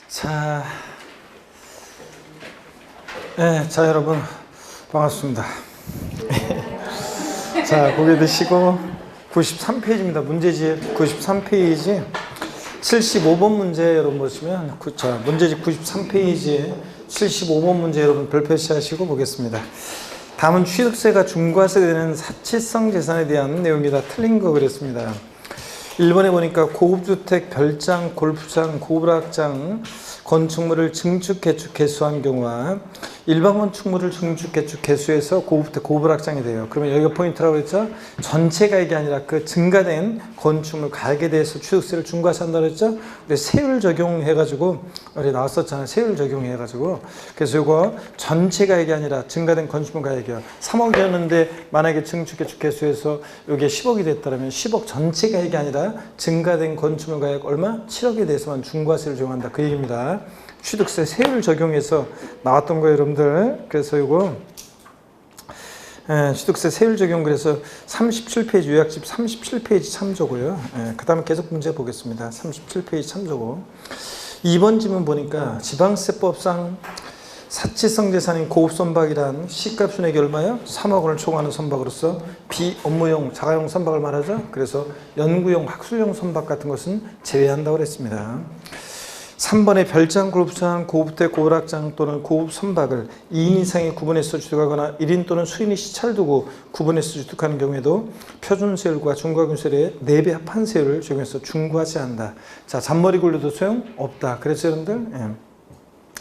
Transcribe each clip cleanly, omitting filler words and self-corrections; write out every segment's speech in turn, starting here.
자, 여러분 반갑습니다. 자, 고개 드시고 93페이지입니다. 문제집 93페이지 75번 문제 여러분 보시면 문제집 93페이지에 75번 문제 여러분 별표시 하시고 보겠습니다. 다음은 취득세가 중과세가 되는 사치성 재산에 대한 내용이다. 틀린 거 그랬습니다. 1번에 보니까 고급주택, 별장, 골프장, 고불악장, 건축물을 증축, 개축, 개수한 경우와 일반 건축물을 증축, 개축, 개수해서 고급주택, 고불악장이 돼요. 그러면 여기가 포인트라고 했죠? 전체 가액이 아니라 그 증가된 건축물 가액에 대해서 취득세를 중과세한다고 했죠? 우리 세율 적용해가지고 우리 나왔었잖아요. 세율 적용해가지고. 그래서 이거 전체 가액이 아니라 증가된 건축물 가액이요. 3억이었는데 만약에 증축, 개축, 개수해서 이게 10억이 됐다면 10억 전체 가액이 아니라 증가된 건축물 가액 얼마? 7억에 대해서만 중과세를 적용한다. 그 얘기입니다. 취득세 세율 적용해서 나왔던 거예요, 여러분들. 그래서 이거 취득세 세율 적용 그래서 37페이지 요약집 37페이지 참조고요. 그 다음에 계속 문제 보겠습니다. 37페이지 참조고 2번 지문 보니까 지방세법상 사치성 재산인 고급선박이란 시가 순액이 얼마요? 3억 원을 초과하는 선박으로서 비업무용 자가용 선박을 말하죠. 그래서 연구용 학술용 선박 같은 것은 제외한다고 그랬습니다. 3번에 별장, 골프장, 고급주택, 고불악장 또는 고급 선박을 2인 이상이 구분해서 취득하거나 1인 또는 수인이 시차를 두고 구분해서 취득하는 경우에도 표준세율과 중과균세율의 4배 합한 세율을 적용해서 중과세한다. 자, 잔머리 굴려도 소용없다. 그래서 여러분들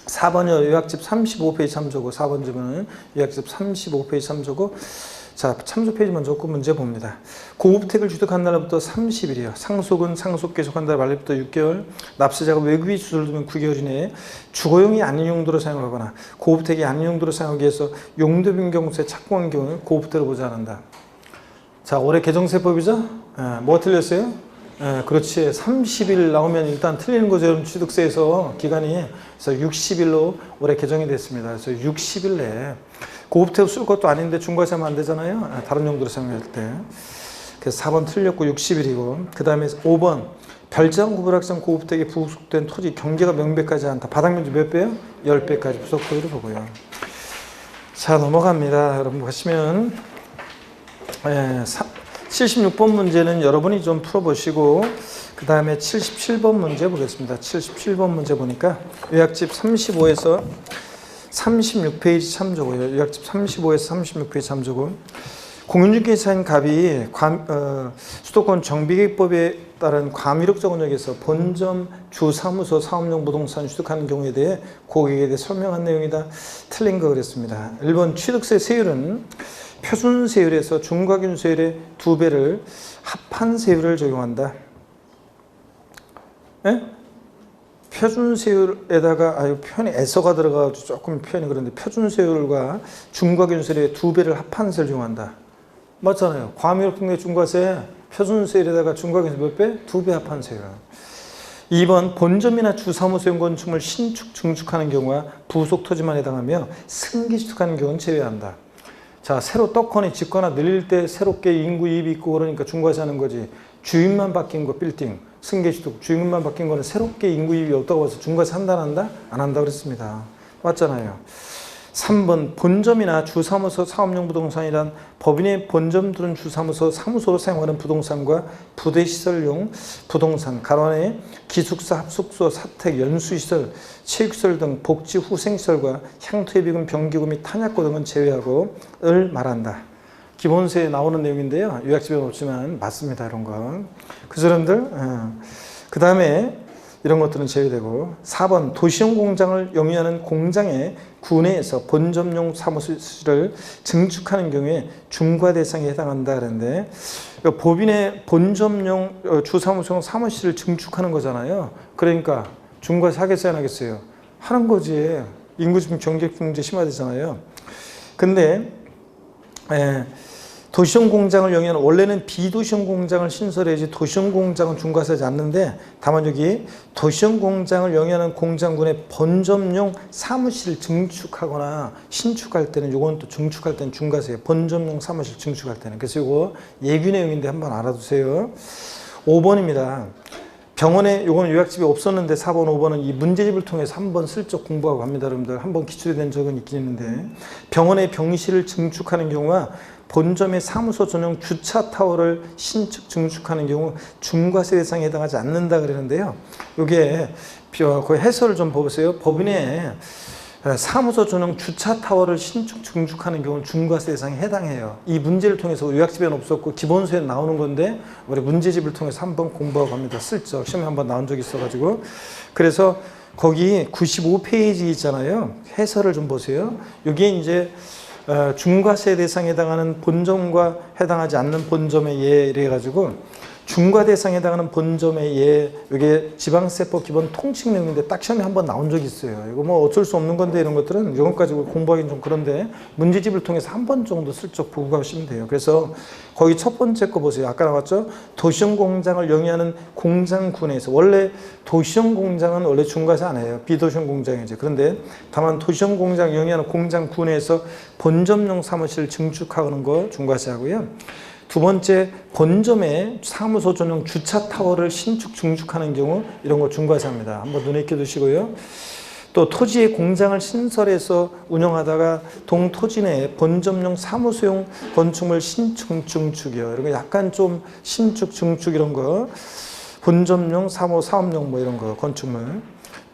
4번이요. 요약집 35페이지 참조고 4번 지문은 요약집 35페이지 참조고 자, 참조 페이지 먼저 고 문제 봅니다. 고급택을 취득한 날부터 30일이요. 상속은 상속 계속한 달 말부터 6개월, 납세자가 외국에 주소를 두면 9개월 이내에 주거용이 아닌 용도로 사용하거나 고급택이 아닌 용도로 사용하기 위해서 용도 변경세 착공한 경우 고급택을 보지 않는다. 자, 올해 개정세법이죠? 뭐가 틀렸어요? 그렇지. 30일 나오면 일단 틀리는 거죠. 여러분 취득세에서 기간이. 그래서 60일로 올해 개정이 됐습니다. 그래서 60일 내에 고급택 쓸 것도 아닌데 중과세하면 안 되잖아요. 다른 용도로 사용할 때. 그래서 4번 틀렸고 60일이고 그 다음에 5번 별장, 고불악장, 고급택에 부속된 토지 경계가 명백하지 않다. 바닥면적 몇 배요? 10배까지 부속토지를 보고요. 자, 넘어갑니다. 여러분 보시면 76번 문제는 여러분이 좀 풀어보시고 그 다음에 77번 문제 보겠습니다. 77번 문제 보니까 요약집 35에서 36페이지 참조고요. 요약집 35에서 36페이지 참조고 공인중개사인 갑이 수도권 정비계획법에 따른 과밀옥 적원역에서 본점 주사무소 사업용 부동산 취득하는 경우에 대해 고객에 대해 설명한 내용이다. 틀린 거 그랬습니다. 1번 취득세 세율은 표준세율에서 중과균세율의 2배를 합한 세율을 적용한다. 표준세율에다가 표현이 애서가 들어가서 조금 표현이 그런데 표준세율과 중과균세율의 2배를 합한 세율을 적용한다. 맞잖아요. 과밀옥 중과세 표준세율에다가 중과균세 몇 배? 2배 합한 세율. 2번 본점이나 주사무소용 건축물 신축, 증축하는 경우와 부속 토지만 해당하며 승기 취득하는 경우는 제외한다. 자, 새로 떡거나 짓거나 늘릴 때 새롭게 인구 이입이 있고 그러니까 중과세하는 거지. 주인만 바뀐 거 빌딩, 승계취득, 주인만 바뀐 거는 새롭게 인구 이입이 없다고 해서 중과세 한다 안 한다? 안 한다 그랬습니다. 맞잖아요. 3번 본점이나 주사무소 사업용 부동산이란 법인의 본점들은 주사무소, 사무소로 사용하는 부동산과 부대시설용 부동산, 가로안에 기숙사, 합숙소, 사택, 연수시설, 체육시설 등 복지 후생시설과 향토예비금, 병기금 및 탄약고 등은 제외하고 을 말한다. 기본세에 나오는 내용인데요. 요약집에 없지만 맞습니다. 이런 거. 그 사람들 그 다음에 이런 것들은 제외되고 4번 도시용 공장을 영위하는 공장의 구내에서 본점용 사무실을 증축하는 경우에 중과 대상에 해당한다 그랬는데 법인의 본점용 주사무소용 사무실을 증축하는 거잖아요. 그러니까 중과세 하겠어요 안 하겠어요? 하는 거지. 인구집중 경제문제 심화되잖아요. 근데 도시용 공장을 영위하는 원래는 비도시용 공장을 신설해야지 도시용 공장은 중과세하지 않는데 다만 여기 도시용 공장을 영위하는 공장군의 본점용 사무실을 증축하거나 신축할 때는 요건 또 증축할 때는 중과세예요. 본점용 사무실 증축할 때는. 그래서 이거 예규 내용인데 한번 알아두세요. 5번입니다. 병원에 요건 요약집이 없었는데 4번, 5번은 이 문제집을 통해서 한번 슬쩍 공부하고 갑니다. 여러분들 한번 기출이 된 적은 있긴 있는데 병원의 병실을 증축하는 경우가 본점의 사무소 전용 주차 타워를 신축 증축하는 경우 중과세 대상에 해당하지 않는다 그러는데요. 요게 그 해설을 좀 보세요. 법인의 사무소 전용 주차 타워를 신축 증축하는 경우는 중과세 대상에 해당해요. 이 문제를 통해서 요약집에는 없었고 기본서에 나오는 건데 우리 문제집을 통해서 한번 공부하고 갑니다. 슬쩍 시험에 한번 나온 적이 있어가지고 그래서 거기 95페이지 있잖아요. 해설을 좀 보세요. 여기에 이제 중과세 대상에 해당하는 본점과 해당하지 않는 본점의 예를 해가지고 중과 대상에 해당하는 본점의 예, 이게 지방세법 기본 통칙 내용인데 딱 시험에 한번 나온 적이 있어요. 이거 뭐 어쩔 수 없는 건데 이런 것들은 이것까지 공부하기는 좀 그런데 문제집을 통해서 한 번 정도 슬쩍 보고 가시면 돼요. 그래서 거기 첫 번째 거 보세요. 아까 나왔죠? 도시형 공장을 영위하는 공장군에서 원래 도시형 공장은 원래 중과세 안 해요. 비도시형 공장이죠. 그런데 다만 도시형 공장 영위하는 공장군에서 본점용 사무실을 증축하는 거 중과세 하고요. 두 번째, 본점에 사무소 전용 주차 타워를 신축, 증축하는 경우 이런 거 중과세합니다. 한번 눈에 익혀두시고요. 또 토지의 공장을 신설해서 운영하다가 동토지 내에 본점용 사무소용 건축물 신축, 증축이요. 이런 거 약간 좀 신축, 증축 이런 거 본점용 사업용 뭐 이런 거 건축물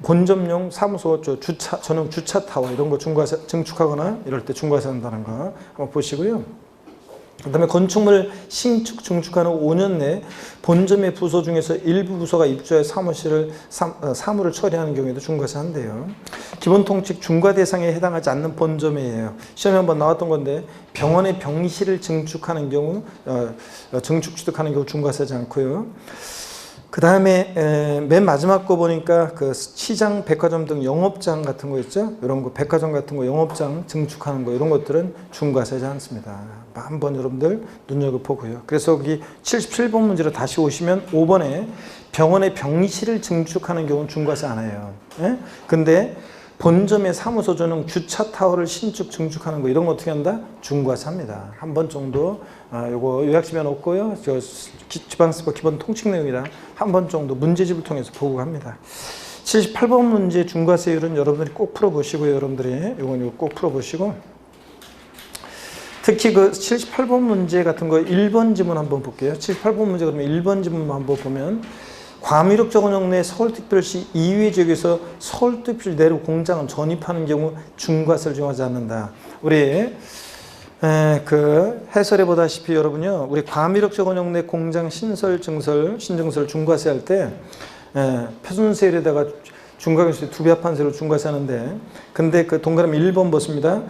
본점용 사무소 주차 전용 주차 타워 이런 거 중과세 증축하거나 이럴 때 중과세 한다는 거 한번 보시고요. 그 다음에 건축물 신축, 증축하는 5년 내 본점의 부서 중에서 일부 부서가 입주해 사무를 처리하는 경우에도 중과세 한대요. 기본 통칙 중과 대상에 해당하지 않는 본점이에요. 시험에 한번 나왔던 건데 병원의 병실을 증축하는 경우, 증축 취득하는 경우 중과세하지 않고요. 그 다음에 맨 마지막 거 보니까 그 시장, 백화점 등 영업장 같은 거 있죠? 이런 거 백화점 같은 거 영업장 증축하는 거 이런 것들은 중과세지 않습니다. 한번 여러분들 눈여겨보고요. 그래서 여기 77번 문제로 다시 오시면 5번에 병원의 병실을 증축하는 경우는 중과세 안 해요. 예? 근데 본점의 사무소 전용 주차 타워를 신축, 증축하는 거 이런 거 어떻게 한다? 중과세 합니다. 한 번 정도 요거 요약집에 없고요. 저 지방세법 기본 통칙 내용이라 한 번 정도 문제집을 통해서 보고 갑니다. 78번 문제 중과세율은 여러분들이 꼭 풀어보시고요. 여러분들이 요건 꼭 풀어보시고 특히 그 78번 문제 같은 거 1번 지문 한번 볼게요. 78번 문제 그러면 1번 지문 한번 보면 과밀역 적원역 내 서울특별시 이외 지역에서 서울특별시 내로 공장을 전입하는 경우 중과세를 정하지 않는다. 우리 그 해설해 보다시피 여러분요, 우리 과밀역 적원역 내 공장 신설, 증설, 신증설 중과세 할 때 표준세율에다가 중과세 2배 합한세로 중과세 하는데, 근데 그 동그라미 1번 보십니다.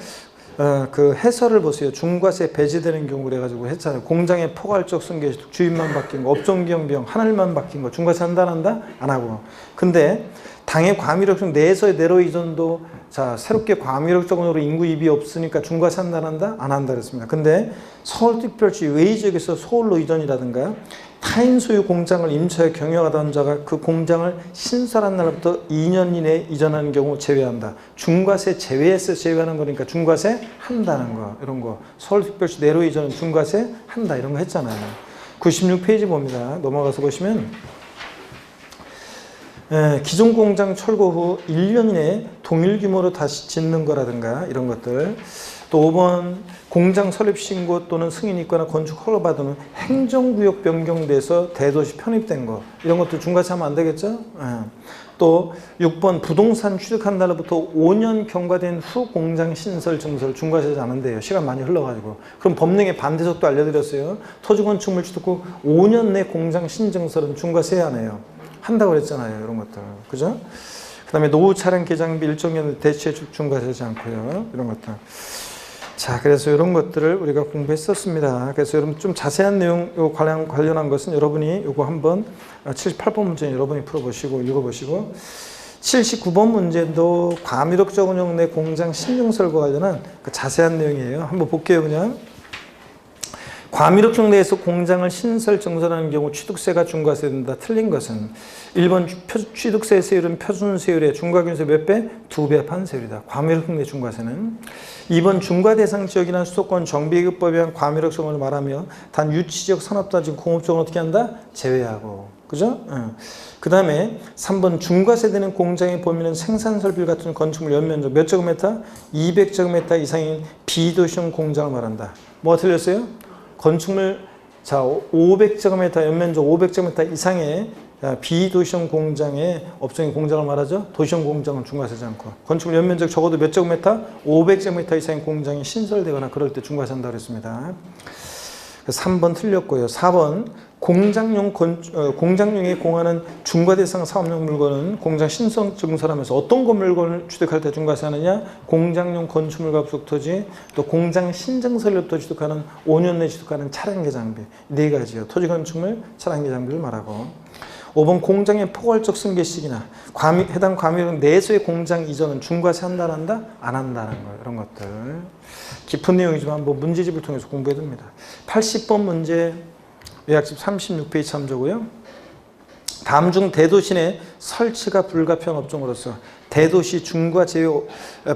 그 해설을 보세요. 중과세 배제되는 경우 그래가지고 했잖아요. 공장의 포괄적 승계, 주인만 바뀐 거, 업종기형 비용, 하늘만 바뀐 거 중과세 한다 안 한다? 안 하고. 근데 당의 과밀역적 내에서의 내로 이전도 자 새롭게 과밀역적으로 인구 이입이 없으니까 중과세 한다 안 한다? 안 한다 그랬습니다. 근데 서울특별시 외 지역에서 서울로 이전이라든가 타인 소유 공장을 임차에 경영하던 자가 그 공장을 신설한 날부터 2년 이내에 이전하는 경우 제외한다. 중과세 제외해서 제외하는 거니까 중과세 한다는 거. 이런 거. 서울특별시 내로 이전은 중과세 한다. 이런 거 했잖아요. 96페이지 봅니다. 넘어가서 보시면 기존 공장 철거 후 1년 이내에 동일 규모로 다시 짓는 거라든가 이런 것들. 또 5번 공장 설립 신고 또는 승인이 있거나 건축 허가받은 행정구역 변경돼서 대도시 편입된 거 이런 것도 중과세 하면 안 되겠죠? 또 6번 부동산 취득한 날부터 5년 경과된 후 공장 신설 증설 중과세지 않은데요. 시간 많이 흘러가지고. 그럼 법령의 반대속도 알려드렸어요. 토지 건축물 취득 후 5년 내 공장 신증설은 중과세 해야 하네요. 한다고 그랬잖아요. 이런 것들. 그죠? 그 다음에 노후 차량 개장비 일정년 대체 중과세지 않고요. 이런 것들. 자, 그래서 이런 것들을 우리가 공부했었습니다. 그래서 여러분 좀 자세한 내용 요 관련한 것은 여러분이 요거 한번 78번 문제 여러분이 풀어보시고 읽어보시고 79번 문제도 과밀역 적원역 내 공장 신증설과 관련한 그 자세한 내용이에요. 한번 볼게요, 그냥. 과밀역적 내에서 공장을 신설, 증설하는 경우 취득세가 중과세된다. 틀린 것은 1번 취득세 세율은 표준세율의 중과균세 몇 배? 2배 합한 세율이다. 과밀역적 내 중과세는 2번 중과 대상 지역이나 수도권 정비계급법에 의한 과밀역성을 말하며 단 유치지역 산업단지 공업적은 어떻게 한다? 제외하고. 그죠? 그 다음에 3번 중과세되는 공장의 범위는 생산설비 같은 건축물 연면적 몇 제곱미터? 200제곱미터 이상인 비도시형 공장을 말한다. 뭐가 틀렸어요? 건축물 500제곱미터 연면적 500제곱미터 이상의 비도시형 공장의 업종의 공장을 말하죠. 도시형 공장은 중과세지 않고 건축물 연면적 적어도 몇 제곱미터? 500제곱미터 이상의 공장이 신설되거나 그럴 때 중과세한다고 그랬습니다. 3번 틀렸고요. 4번 공장용에 공하는 중과대상 사업용 물건은 공장 신성 증설하면서 어떤 물건을 취득할 때 중과세하느냐? 공장용 건축물과 부속토지, 또 공장 신증설료부터 취득하는 5년 내 취득하는 차량계 장비 네 가지요. 토지 건축물, 차량계 장비를 말하고 5번 공장의 포괄적 승계 시기나 해당 과밀 내수의 공장 이전은 중과세 한다 안 한다? 안 한다는 거예요. 이런 것들 깊은 내용이지만 뭐 문제집을 통해서 공부해야 됩니다. 80번 문제 요약집 36페이지 참조고요. 다음 중 대도시 내 설치가 불가피한 업종으로서 대도시 중과 제외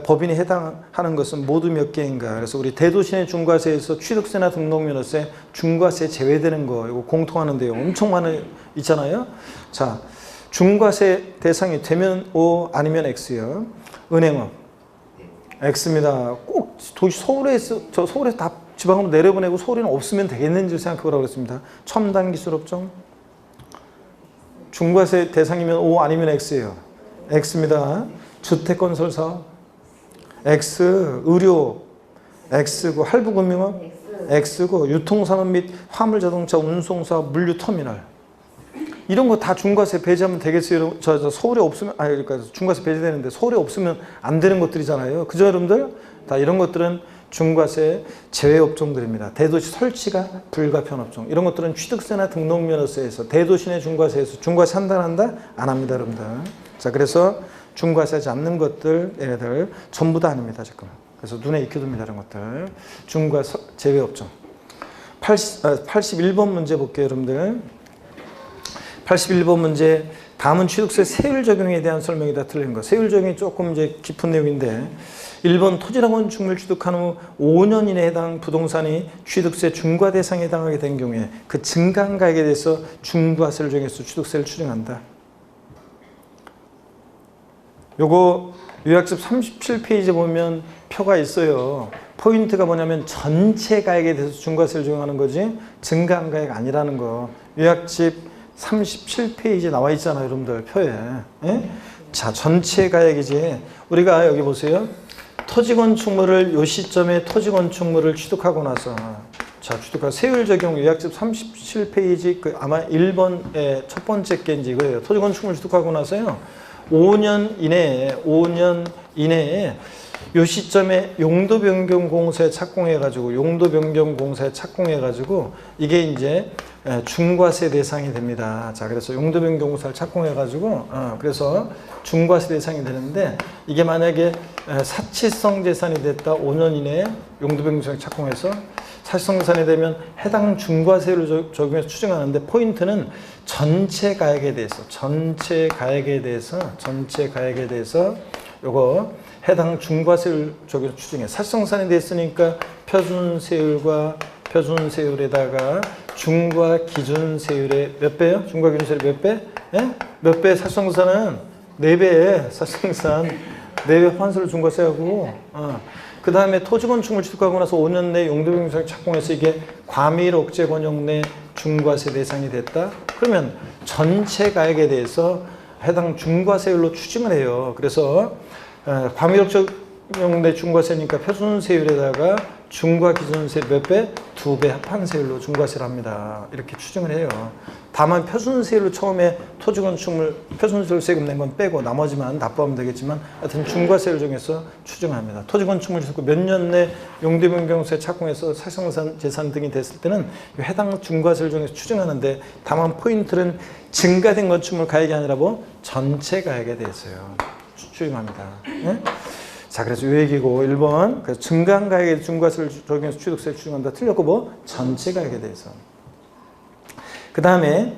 법인이 해당하는 것은 모두 몇 개인가? 그래서 우리 대도시 내 중과세에서 취득세나 등록면허세 중과세 제외되는 거 이거 공통하는데요. 엄청 많이 있잖아요. 자, 중과세 대상이 되면 O 아니면 X요. 은행업 X입니다. 꼭 도시 서울에서 다 지방으로 내려보내고 서울에는 없으면 되겠는지 생각해보라고 그랬습니다. 첨단 기술업종 중과세 대상이면 O 아니면 X예요. X입니다. 주택건설사업 X, 의료 X고, 할부금융업 X고, 유통산업 및 화물자동차 운송사업 물류터미널 이런 거 다 중과세 배제하면 되겠어요. 저 서울에 없으면 그러니까 중과세 배제되는데 서울에 없으면 안 되는 것들이잖아요. 그죠 여러분들? 다 이런 것들은 중과세 제외 업종들입니다. 대도시 설치가 불가피한 업종 이런 것들은 취득세나 등록면허세에서 대도시 내 중과세에서 중과세 한다 안 한다? 안 합니다 여러분들. 자, 그래서 중과세하지 않는 것들 얘네들 전부 다 아닙니다 지금. 그래서 눈에 익혀둡니다 이런 것들. 중과세 제외 업종 81번 문제 볼게요 여러분들. 81번 문제 다음은 취득세 세율 적용에 대한 설명이다. 틀린 거. 세율 적용이 조금 이제 깊은 내용인데 1번 토지나 건축물 취득한 후 5년 이내에 해당 부동산이 취득세 중과 대상에 해당하게 된 경우에 그 증가한가액에 대해서 중과세를 정해서 취득세를 추정한다. 요거 요약집 37페이지에 보면 표가 있어요. 포인트가 뭐냐면 전체 가액에 대해서 중과세를 적용하는 거지 증가한 가액 아니라는 거. 요약집 37페이지에 나와 있잖아요 여러분들 표에. 예? 자, 전체 가액이지. 우리가 여기 보세요. 토지 건축물을 요 시점에 토지 건축물을 취득하고 나서 자, 취득할 세율 적용 요약집 37페이지 그 아마 1번의 첫 번째 게 이제 이거예요. 토지 건축물 취득하고 나서요. 5년 이내에 요 시점에 용도 변경 공사에 착공해 가지고 이게 이제 중과세 대상이 됩니다. 자, 그래서 용도 변경 공사를 착공해 가지고 그래서 중과세 대상이 되는데 이게 만약에 사치성 재산이 됐다 5년 이내에 용도 변경 공사를 착공해서 사치성 재산이 되면 해당 중과세를 적용해서 추정하는데 포인트는 전체 가액에 대해서 요거 해당 중과세율 적용해서 추정해. 사치성산이 됐으니까 표준세율에다가 중과 기준세율의 몇 배요? 중과 기준세율 몇 배? 예? 몇 배? 사치성산은 4배. 사치성산 4배 환수를 중과세하고 그 다음에 토지건축물 취득하고 나서 5년 내 용도변경을 착공해서 이게 과밀 억제 권역 내 중과세 대상이 됐다. 그러면 전체 가액에 대해서 해당 중과세율로 추징을 해요. 그래서 과밀 억제 권역 내 중과세니까 표준세율에다가 중과 기준세 몇 배? 2배 합한세율로 중과세를 합니다. 이렇게 추정을 해요. 다만 표준세율로 처음에 토지건축물 표준세율 세금 낸 건 빼고 나머지만 납부하면 되겠지만 하여튼 중과세를 정해서 추정합니다. 토지건축물 짓고 몇 년 내 용도변경세 착공해서 사실상 재산 등이 됐을 때는 해당 중과세를 정해서 추정하는데 다만 포인트는 증가된 건축물 가액이 아니라 뭐 전체 가액에 대해서요. 추정합니다. 네? 자, 그래서 요 얘기고 1번 그래서 증가한 가액에 중과세를 적용해서 취득세를 추정한다. 틀렸고 뭐 전체 가액에 대해서. 그 다음에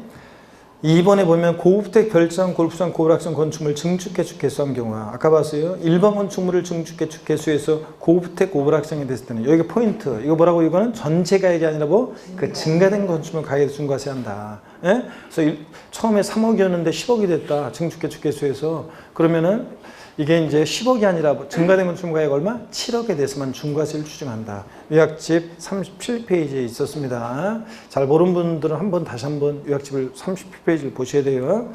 2번에 보면 고주택, 별장, 골프장, 고불악장 건축물 증축개축 개수한 경우가 아까 봤어요. 일반 건축물을 증축개축 개수해서 고주택, 고불악장이 됐을 때는 여기 포인트. 이거 뭐라고 이거는 전체 가액이 아니라 뭐 그 증가된 건축물 가액을 중과세 한다. 예? 그래서 처음에 3억이었는데 10억이 됐다. 증축개축 개수해서 그러면은 이게 이제 10억이 아니라 증가된 건축물 가액 얼마? 7억에 대해서만 중과세를 추징한다. 요약집 37페이지에 있었습니다. 잘 모르는 분들은 한번 다시 한번 요약집을 37페이지를 보셔야 돼요.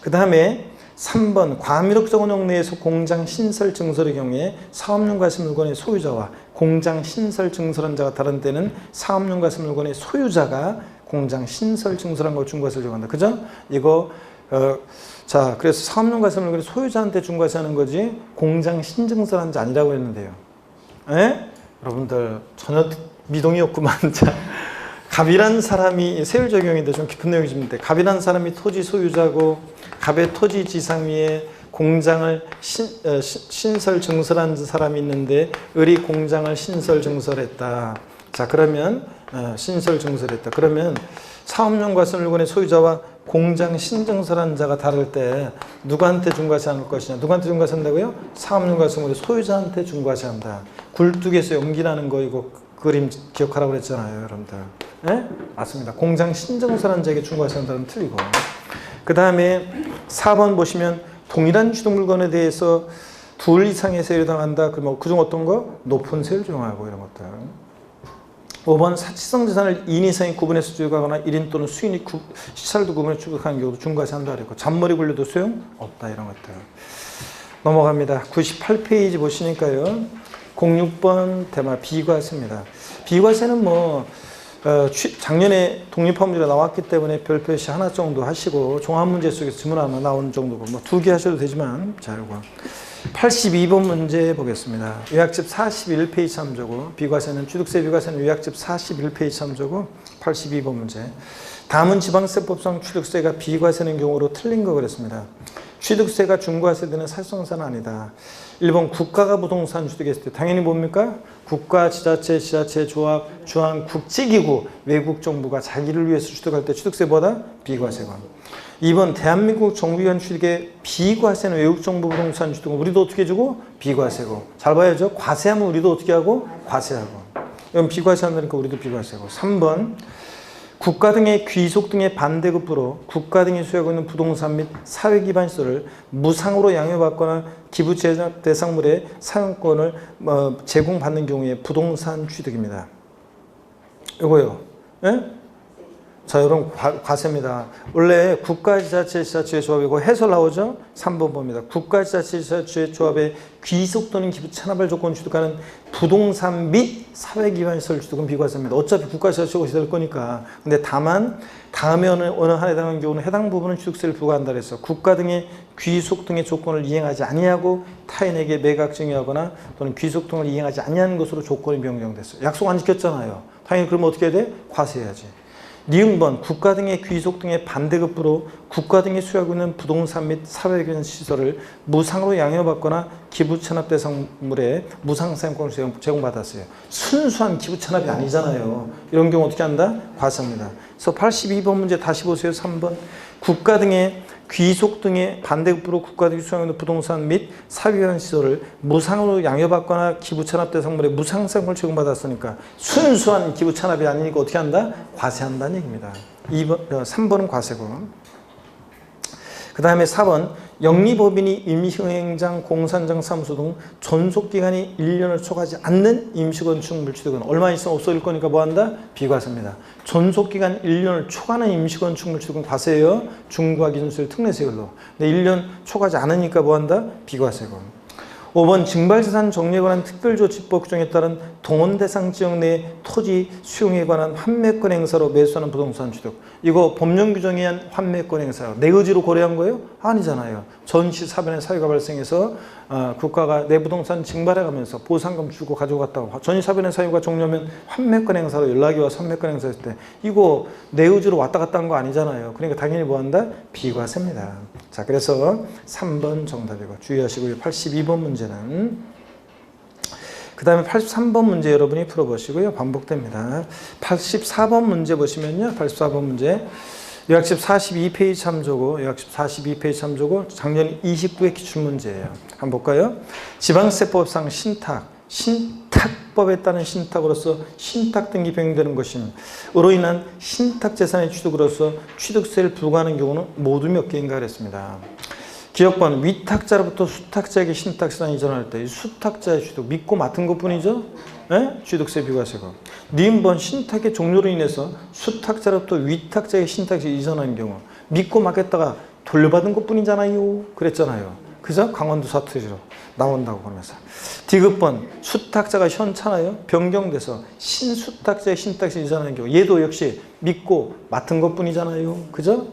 그 다음에 3번 과밀옥 원형 내에서 공장 신설 증설의 경우에 사업용 과세 물건의 소유자와 공장 신설 증설한 자가 다른 때는 사업용 과세 물건의 소유자가 공장 신설 증설한 걸 중과세를 적용한다. 그죠? 이거 자, 그래서 사업용 과세 물건이 소유자한테 중과세하는 거지 공장 신증설한 자 아니라고 했는데요. 에? 여러분들 전혀 미동이 없구만. 자, 갑이란 사람이 세율 적용인데 좀 깊은 내용이 좀 있는데 갑이란 사람이 토지 소유자고 갑의 토지 지상 위에 공장을 신설 증설한 사람이 있는데 을이 공장을 신설 증설했다. 자, 그러면 신설 증설했다. 그러면 사업용 과세 물건의 소유자와 공장 신증설한 자가 다를 때 누구한테 중과세할 것이냐? 누구한테 중과세한다고요? 사업용 과세 물건의 소유자한테 중과세한다. 굴뚝에서 연기나는 거 이거 그림 기억하라고 그랬잖아요, 여러분들. 네? 맞습니다. 공장 신증설한 자에게 중과세한다는 틀리고. 그 다음에 4번 보시면 동일한 취득 물건에 대해서 둘 이상의 세율을 당한다. 그러면 그중 어떤 거? 높은 세율을 적용하고 이런 것들. 5번 사치성 재산을 2인 이상이 구분해서 취득하거나 1인 또는 수인이 시찰도 구분해 취득하는 경우도 중과세한다 그랬고 잔머리 굴려도 소용없다 이런 것들. 넘어갑니다. 98페이지 보시니까요. 06번 테마 비과세입니다. 비과세는 뭐 작년에 독립화문제가 나왔기 때문에 별표시 하나 정도 하시고 종합문제 속에서 질문 하나 나오는 정도고 뭐 2개 하셔도 되지만 자 요거 82번 문제 보겠습니다. 요약집 41페이지 참조고 비과세는 취득세 비과세는 요약집 41페이지 참조고 82번 문제. 다음은 지방세법상 취득세가 비과세는 경우로 틀린 거 그랬습니다. 취득세가 중과세되는 사실상사는 아니다. 1번 국가가 부동산 취득했을 때 당연히 뭡니까? 국가, 지자체, 조합, 주한, 국제기구, 외국 정부가 자기를 위해서 취득할 때 취득세보다 비과세가. 2번 대한민국 정부기관 취득의 비과세는 외국 정부 부동산 취득은 우리도 어떻게 해주고? 비과세고. 잘 봐야죠. 과세하면 우리도 어떻게 하고? 과세하고. 이건 비과세한다니까 우리도 비과세고. 3번 국가 등의 귀속 등의 반대급부로 국가 등이 수여하고 있는 부동산 및 사회기반 시설을 무상으로 양육받거나 기부 제작 대상물의 사용권을 제공받는 경우에 부동산 취득입니다. 이거요. 예? 자, 여러분 과세입니다. 원래 국가지자체 조합이고 해설 나오죠? 3번 봅니다. 국가지자체 조합의 귀속 또는 기부 체납을 조건 취득하는 부동산 및 사회기반 시설 취득은 비과세입니다. 어차피 국가지자체가 될 거니까. 근데 다만 다음에 어느 하나에 해당하는 경우는 해당 부분은 취득세를 부과한다 그래서 국가 등의 귀속 등의 조건을 이행하지 아니하고 타인에게 매각 증여하거나 또는 귀속 등을 이행하지 아니하는 것으로 조건이 변경됐어요. 약속 안 지켰잖아요. 당연히 그러면 어떻게 해야 돼? 과세해야지. 니은번 국가 등의 귀속 등의 반대급부로 국가 등이 수여하고 있는 부동산 및 사회기반 시설을 무상으로 양여받거나 기부 체납 대상물에 무상 사용권을 제공받았어요. 순수한 기부 체납이 아니잖아요. 이런 경우 어떻게 한다? 과세합니다. 그래서 82번 문제 다시 보세요. 3번 국가 등의 귀속 등의 반대급부로 국가 등이 수여하고 있는 부동산 및 사회기반 시설을 무상으로 양여받거나 기부 체납 대상물에 무상 사용권을 제공받았으니까 순수한 기부 체납이 아니니까 어떻게 한다? 과세한다는 얘기입니다. 3번은 과세고. 그 다음에 4번 영리법인이 임시행장, 공산장, 사무소 등 존속기간이 1년을 초과하지 않는 임시건축물 취득은 얼마 있으면 없어질 거니까 뭐한다? 비과세입니다. 존속기간 1년을 초과하는 임시건축물 취득은 과세예요. 중과 기준세율 특례세율로. 근데 1년 초과하지 않으니까 뭐한다? 비과세고. 5번 징발재산 정리에 관한 특별조치법 규정에 따른 동원대상 지역 내 토지 수용에 관한 환매권 행사로 매수하는 부동산 취득. 이거 법령 규정에 의한 환매권 행사요. 내 의지로 거래한 거예요? 아니잖아요. 전시 사변의 사유가 발생해서 국가가 내 부동산 징발해가면서 보상금 주고 가져갔다고 전시 사변의 사유가 종료하면 환매권 행사로 연락이 와서 환매권 행사했을 때 이거 내 의지로 왔다 갔다 한 거 아니잖아요. 그러니까 당연히 뭐한다? 비과세입니다. 자, 그래서 3번 정답이고 주의하시고요. 82번 문제는 그 다음에 83번 문제 여러분이 풀어보시고요. 반복됩니다. 84번 문제 보시면요. 84번 문제 요약집 42페이지 참조고, 요약집 42페이지 참조고, 작년 29회 기출문제예요. 한번 볼까요? 지방세법상 신탁법에 따른 신탁으로서 신탁 등기 변경되는 것임. 으로 인한 신탁재산의 취득으로서 취득세를 부과하는 경우는 모두 몇 개인가 그랬습니다. 기억번 위탁자로부터 수탁자에게 신탁재산이 이전할 때 수탁자의 취득 믿고 맡은 것뿐이죠. 예? 취득세 비과세고. 니은번 신탁의 종료로 인해서 수탁자로부터 위탁자에게 신탁이 이전하는 경우 믿고 맡겼다가 돌려받은 것뿐이잖아요. 그랬잖아요. 그죠? 강원도 사투리로 나온다고 그러면서. 디귿번 수탁자가 현차나요? 변경돼서 신수탁자의 신탁이 이전하는 경우 얘도 역시 믿고 맡은 것뿐이잖아요. 그죠?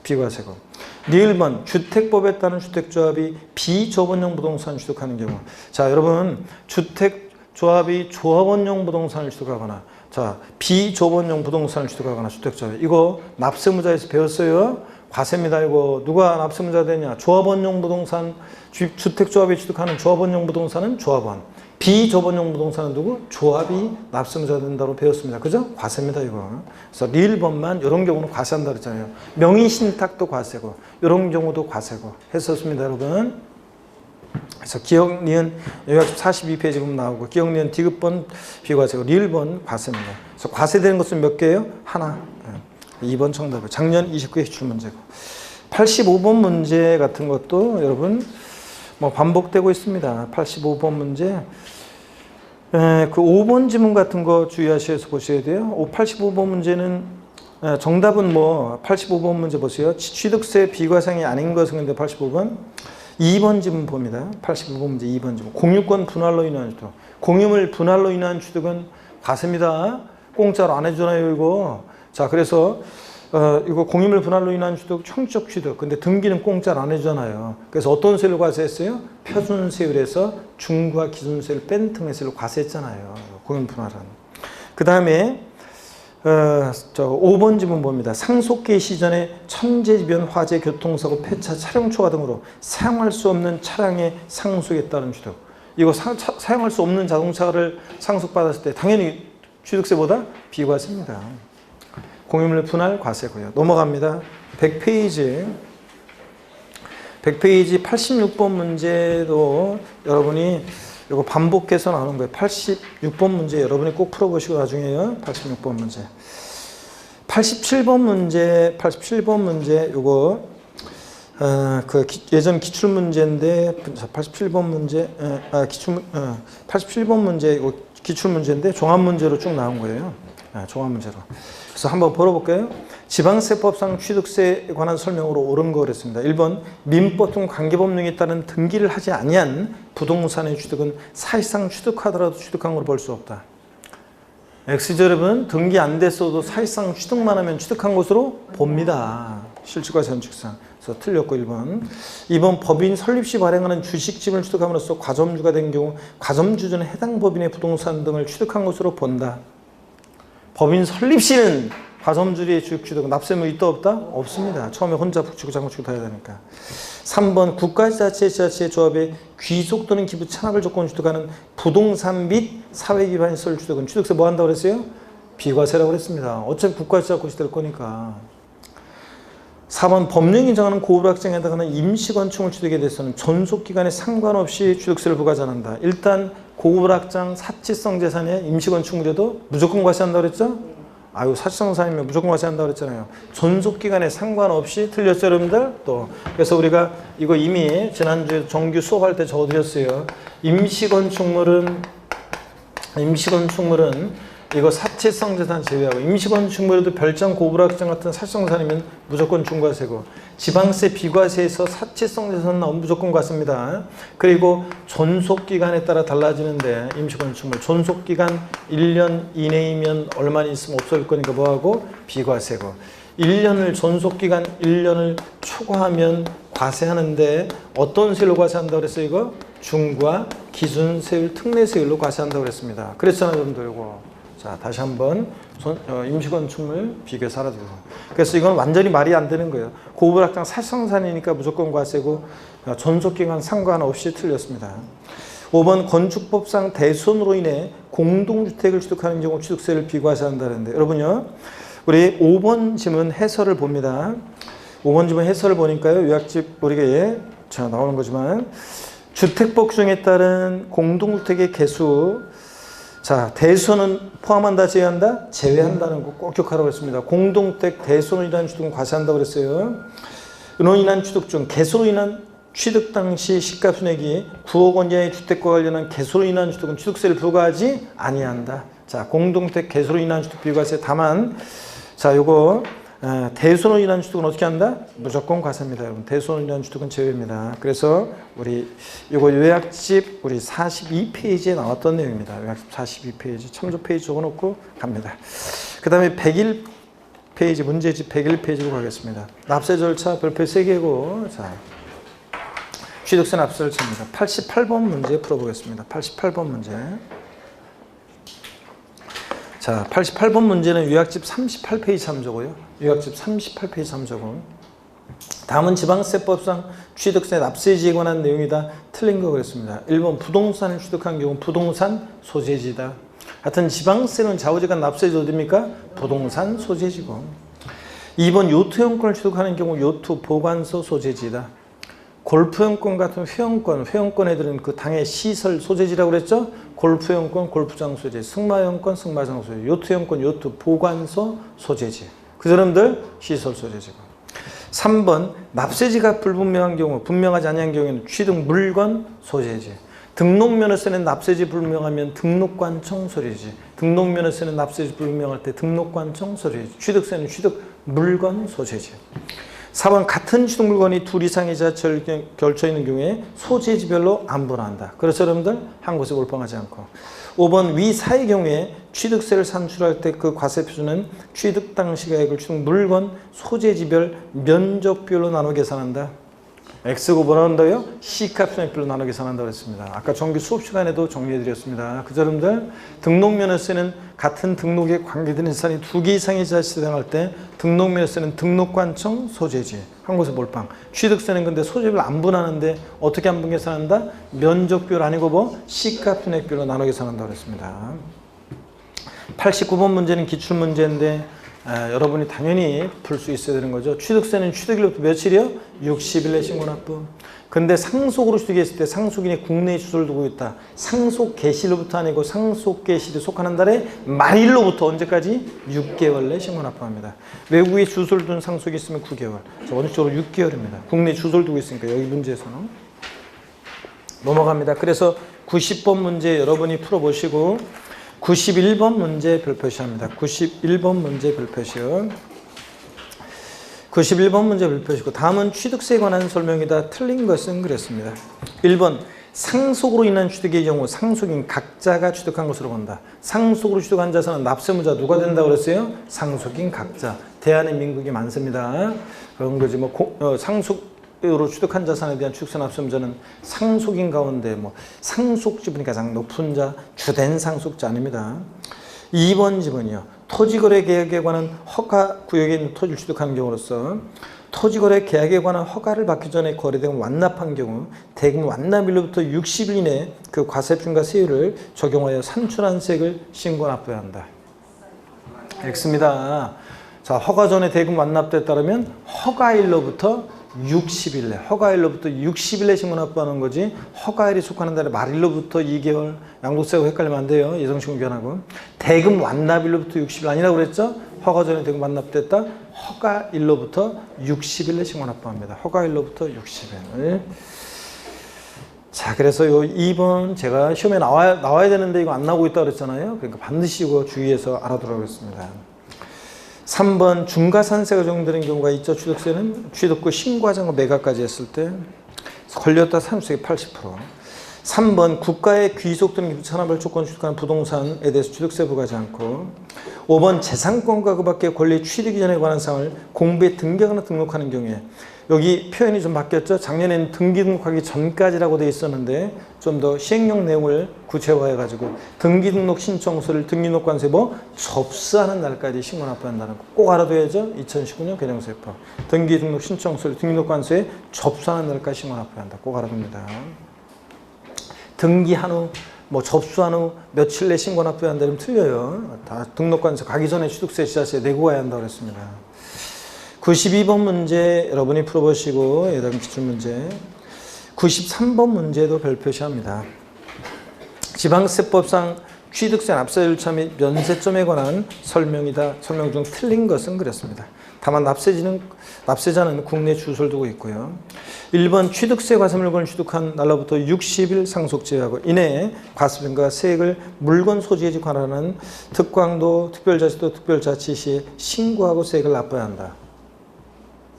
비과세고. 니을번 주택법에 따른 주택조합이 비조합원용 부동산을 취득하는 경우. 자, 여러분 주택조합이 조합원용 부동산을 취득하거나 자 비조합원용 부동산을 취득하거나 주택조합 이거 납세무자에서 배웠어요. 과세입니다. 이거 누가 납세무자 되냐? 조합원용 부동산 주택조합이 취득하는 조합원용 부동산은 조합원. 비조합원용 부동산은 누구? 조합이 납세무자 된다고 배웠습니다. 그죠? 과세입니다. 이거. 그래서 리을번만 이런 경우는 과세한다 그랬잖아요. 명의신탁도 과세고 이런 경우도 과세고 했었습니다. 여러분. 그래서 기억, 니은 요약집 42페이지 보면 나오고 기억, 니은 디귿번 비과세고 리을번 과세입니다. 그래서 과세되는 것은 몇 개예요? 하나. 2번 정답을 작년 29회 기출문제고 85번 문제 같은 것도 여러분 뭐 반복되고 있습니다. 85번 문제 그 5번 지문 같은 거 주의하셔서 보셔야 돼요. 85번 문제는 정답은 뭐 85번 문제 보세요. 취득세 비과세이 아닌 것은 근데 85번 2번 지문 봅니다. 85번 문제 2번 지문 공유권 분할로 인한 취득 공유물 분할로 인한 취득은 과세입니다. 공짜로 안 해주잖아요 이거. 자, 그래서 이거 공유물 분할로 인한 취득, 형식 취득. 근데 등기는 공짜로 안 해주잖아요. 그래서 어떤 세율을 과세했어요? 표준세율에서 중과 기준세율 뺀 등의 과세했잖아요. 공유물 분할은. 그 다음에 5번 지문 봅니다. 상속기 시전에 천재지변, 화재, 교통사고, 폐차, 차량 초과 등으로 사용할 수 없는 차량의 상속에 따른 취득. 이거 사용할 수 없는 자동차를 상속받았을 때 당연히 취득세보다 비과세입니다. 공유물 분할 과세고요. 넘어갑니다. 100페이지 86번 문제도 여러분이 이거 반복해서 나오는 거예요. 86번 문제 여러분이 꼭 풀어보시고 나중에요. 86번 문제 87번 문제 요거 예전 기출 문제인데 87번 문제 87번 문제 이거 기출 문제인데 종합 문제로 쭉 나온 거예요. 종합 문제로. 그래서 한번 풀어볼까요? 지방세법상 취득세에 관한 설명으로 옳은 거 그랬습니다. 1번 민법 등 관계법령에 따른 등기를 하지 아니한 부동산의 취득은 사실상 취득하더라도 취득한 걸로 볼 수 없다. X죠 여러분. 등기 안 됐어도 사실상 취득만 하면 취득한 것으로 봅니다. 실질과 전칙상. 그래서 틀렸고 1번. 2번 법인 설립 시 발행하는 주식집을 취득함으로써 과점주가 된 경우 과점주는 해당 법인의 부동산 등을 취득한 것으로 본다. 법인 설립 시는 과점주의 주식 취득 납세무 있다 없다? 없습니다. 처음에 혼자 북치고 장구치고 다 해야 되니까. 3번 국가지자체, 지자체 조합의 귀속 또는 기부 찬합을 조건 취득하는 부동산 및 사회기반시설 취득은 취득세 뭐 한다고 그랬어요? 비과세라고 그랬습니다. 어차피 국가지자체 곳이 될 거니까. 4번 법령이 정하는 고불확정에 해당하는 임시건축물 취득에 대해서는 전속기간에 상관없이 취득세를 부과하지 않는다. 일단 고불확정 사치성 재산에 임시건축물에도 무조건 과세한다고 그랬죠? 아유 사치성 재산이면 무조건 과세한다고 그랬잖아요. 전속기간에 상관없이 틀렸죠 여러분들? 또 그래서 우리가 이거 이미 지난주에 정규 수업할 때 적어드렸어요. 임시건축물은 이거 사치성 재산 제외하고 임시건축물에도 별장 고불확정 같은 사치성 재산이면 무조건 중과세고 지방세 비과세에서 사치성 재산 나오면 무조건 과세입니다. 그리고 존속기간에 따라 달라지는데 임시건축물 존속기간 1년 이내이면 얼마나 있으면 없어질 거니까 뭐하고 비과세고 1년을 존속기간 1년을 초과하면 과세하는데 어떤 세율로 과세한다고 그랬어요 이거? 중과 기준세율 특례세율로 과세한다고 그랬습니다. 그랬잖아요 여러분들 이거. 자, 다시 한번 임시건축물 비교해서 알아두고. 그래서 이건 완전히 말이 안 되는 거예요. 고불확정 사실상산이니까 무조건 과세고 존속기간 상관없이 틀렸습니다. 5번 건축법상 대손으로 인해 공동주택을 취득하는 경우 취득세를 비과세한다는데 여러분요. 우리 5번 지문 해설을 봅니다. 5번 지문 해설을 보니까요. 요약집 우리가 자 나오는 거지만 주택법 규정에 따른 공동주택의 개수 자 대수는 포함한다 제외한다? 제외한다는 거 꼭 기억하라고 했습니다. 공동주택 대수로 인한 취득은 과세한다고 그랬어요. 은원으로 인한 취득 중 개수로 인한 취득 당시 시가순액이 9억 원 이하의 주택과 관련한 개수로 인한 취득은 취득세를 부과하지 아니한다. 자 공동주택 개수로 인한 취득 비과세 다만 자 요거 대손으로 인한 취득은 어떻게 한다? 무조건 과세입니다. 여러분. 대손으로 인한 취득은 제외입니다. 그래서 우리 이거 요약집 우리 42페이지에 나왔던 내용입니다. 요약집 42페이지 참조 페이지 적어놓고 갑니다. 그 다음에 101페이지 문제집 101페이지로 가겠습니다. 납세 절차 별표 3개고 자 취득세 납세 절차입니다. 88번 문제 풀어보겠습니다. 88번 문제. 자, 88번 문제는 요약집 38페이지 참조고요. 요약집 38페이지 참조고. 다음은 지방세법상 취득세 납세지에 관한 내용이다. 틀린 거 그랬습니다. 1번 부동산을 취득한 경우 부동산 소재지다. 하여튼 지방세는 좌우지간 납세지 어디입니까? 부동산 소재지고. 2번 요트용권을 취득하는 경우 요트 보관소 소재지다. 골프용권 같은 회원권 애들은 그 당의 시설 소재지라고 그랬죠? 골프용권, 골프장 소재, 승마용권, 승마장 소재, 요트용권, 요트 보관소 소재지. 그 사람들 시설 소재지고. 3번 납세지가 불분명한 경우, 분명하지 않은 경우에는 취득 물건 소재지. 등록면허세는 납세지 불분명하면 등록관청 소재지. 등록면허세는 납세지 불분명할 때 등록관청 소재지. 취득세는 취득 물건 소재지. 4번 같은 취득 물건이 둘 이상의 지하철 결쳐 있는 경우에 소재지별로 안 분할한다. 그래서 여러분들 한 곳에 몰빵하지 않고. 5번 위 사의 경우에 취득세를 산출할 때 그 과세 표준은 취득 당시 가액을 취득 물건 소재지별 면적별로 나눠 계산한다. X고 뭐라 한다고요? C값 순액별로 나눠 계산한다고 했습니다. 아까 정규 수업 시간에도 정리해드렸습니다. 그저 여러분들 등록면허세는 같은 등록에 관계되는 사람이 2개 이상의 지자체에 해당할 때 등록면허세는 등록관청 소재지. 한 곳에 몰빵. 취득세는 근데 소재별로 안 분하는데 어떻게 안 분 계산한다? 면적별 아니고 뭐 C값 순액별로 나눠 계산한다고 했습니다. 89번 문제는 기출문제인데 여러분이 당연히 풀 수 있어야 되는 거죠. 취득세는 취득일로부터 며칠이요? 60일 내 신고납부. 근데 상속으로 취득했을 때 상속인이 국내에 주소를 두고 있다. 상속 개시일로부터 아니고 상속 개시일에 속하는 달에 말일로부터 언제까지? 6개월 내 신고납부합니다. 외국에 주소를 둔 상속이 있으면 9개월. 원칙적으로 6개월입니다. 국내에 주소를 두고 있으니까 여기 문제에서는. 넘어갑니다. 그래서 90번 문제 여러분이 풀어보시고 91번 문제 별표시합니다. 91번 문제 별표시요. 91번 문제 별표시고 다음은 취득세에 관한 설명이다. 틀린 것은 그랬습니다. 1번 상속으로 인한 취득의 경우 상속인 각자가 취득한 것으로 본다. 상속으로 취득한 자산은 납세무자 누가 된다고 그랬어요? 상속인 각자. 대한민국이 많습니다. 그런 거지 뭐 상속으로 취득한 자산에 대한 취득세 납세무자는 상속인 가운데 뭐 상속지분이 가장 높은 자, 주된 상속자 아닙니다. 2번 지문이요. 토지거래 계약에 관한 허가 구역에 있는 토지를 취득하는 경우로서 토지거래 계약에 관한 허가를 받기 전에 거래된 완납한 경우 대금 완납일로부터 60일 이내 그 과세표준과 세율을 적용하여 산출한 세액을 신고 납부해야 한다. X입니다. 자, 허가 전에 대금 완납됐다면 허가일로부터 60일 내, 허가일로부터 60일 내 신고 납부하는 거지 허가일이 속하는 달에 말일로부터 2개월, 양도세하고 헷갈리면 안 돼요. 예정신고 기한하고. 대금 완납일로부터 60일 아니라고 그랬죠? 허가 전에 대금 완납됐다. 허가일로부터 60일 내 신고 납부합니다. 허가일로부터 60일. 자, 그래서 요 2번 제가 시험에 나와야 되는데 이거 안 나오고 있다고 그랬잖아요. 그러니까 반드시 이거 주의해서 알아두라고 했습니다. 3번 중과산세가 적용되는 경우가 있죠. 취득세는 취득 신고하자고 매각까지 했을 때 걸렸다 30세의 80%. 3번 국가의 귀속된 산업을 조건 취득하는 부동산에 대해서 취득세 부과하지 않고. 5번 재산권과 그 밖의 권리 취득 이전에 관한 사항을 공부에 등기하거나 등록하는 경우에 여기 표현이 좀 바뀌었죠. 작년에는 등기 등록하기 전까지라고 되어 있었는데 좀 더 시행령 내용을 구체화해가지고 등기 등록 신청서를 등기등록관세부 접수하는 날까지 신고 납부한다는 거 꼭 알아둬야죠. 2019년 개정세법 등기 등록 신청서를 등기등록관세에 접수하는 날까지 신고 납부한다. 꼭 알아둡니다. 등기한 후 뭐 접수한 후 며칠 내 신고 납부해야 한다 이러면 틀려요. 다 등록관에서 가기 전에 취득세 지자체에 내고 가야 한다고 그랬습니다. 92번 문제 여러분이 풀어보시고 예당 기출문제 93번 문제도 별표시합니다. 지방세법상 취득세 납세 절차 및 면세점에 관한 설명이다. 설명 중 틀린 것은 그랬습니다. 다만 납세자는 국내 주소를 두고 있고요. 1번 취득세 과세물건을 취득한 날로부터 60일 상속 제외하고 이내에 과세금과 세액을 물건 소지에 관하는 특광도 특별자치도 특별자치 시에 신고하고 세액을 납부해야 한다.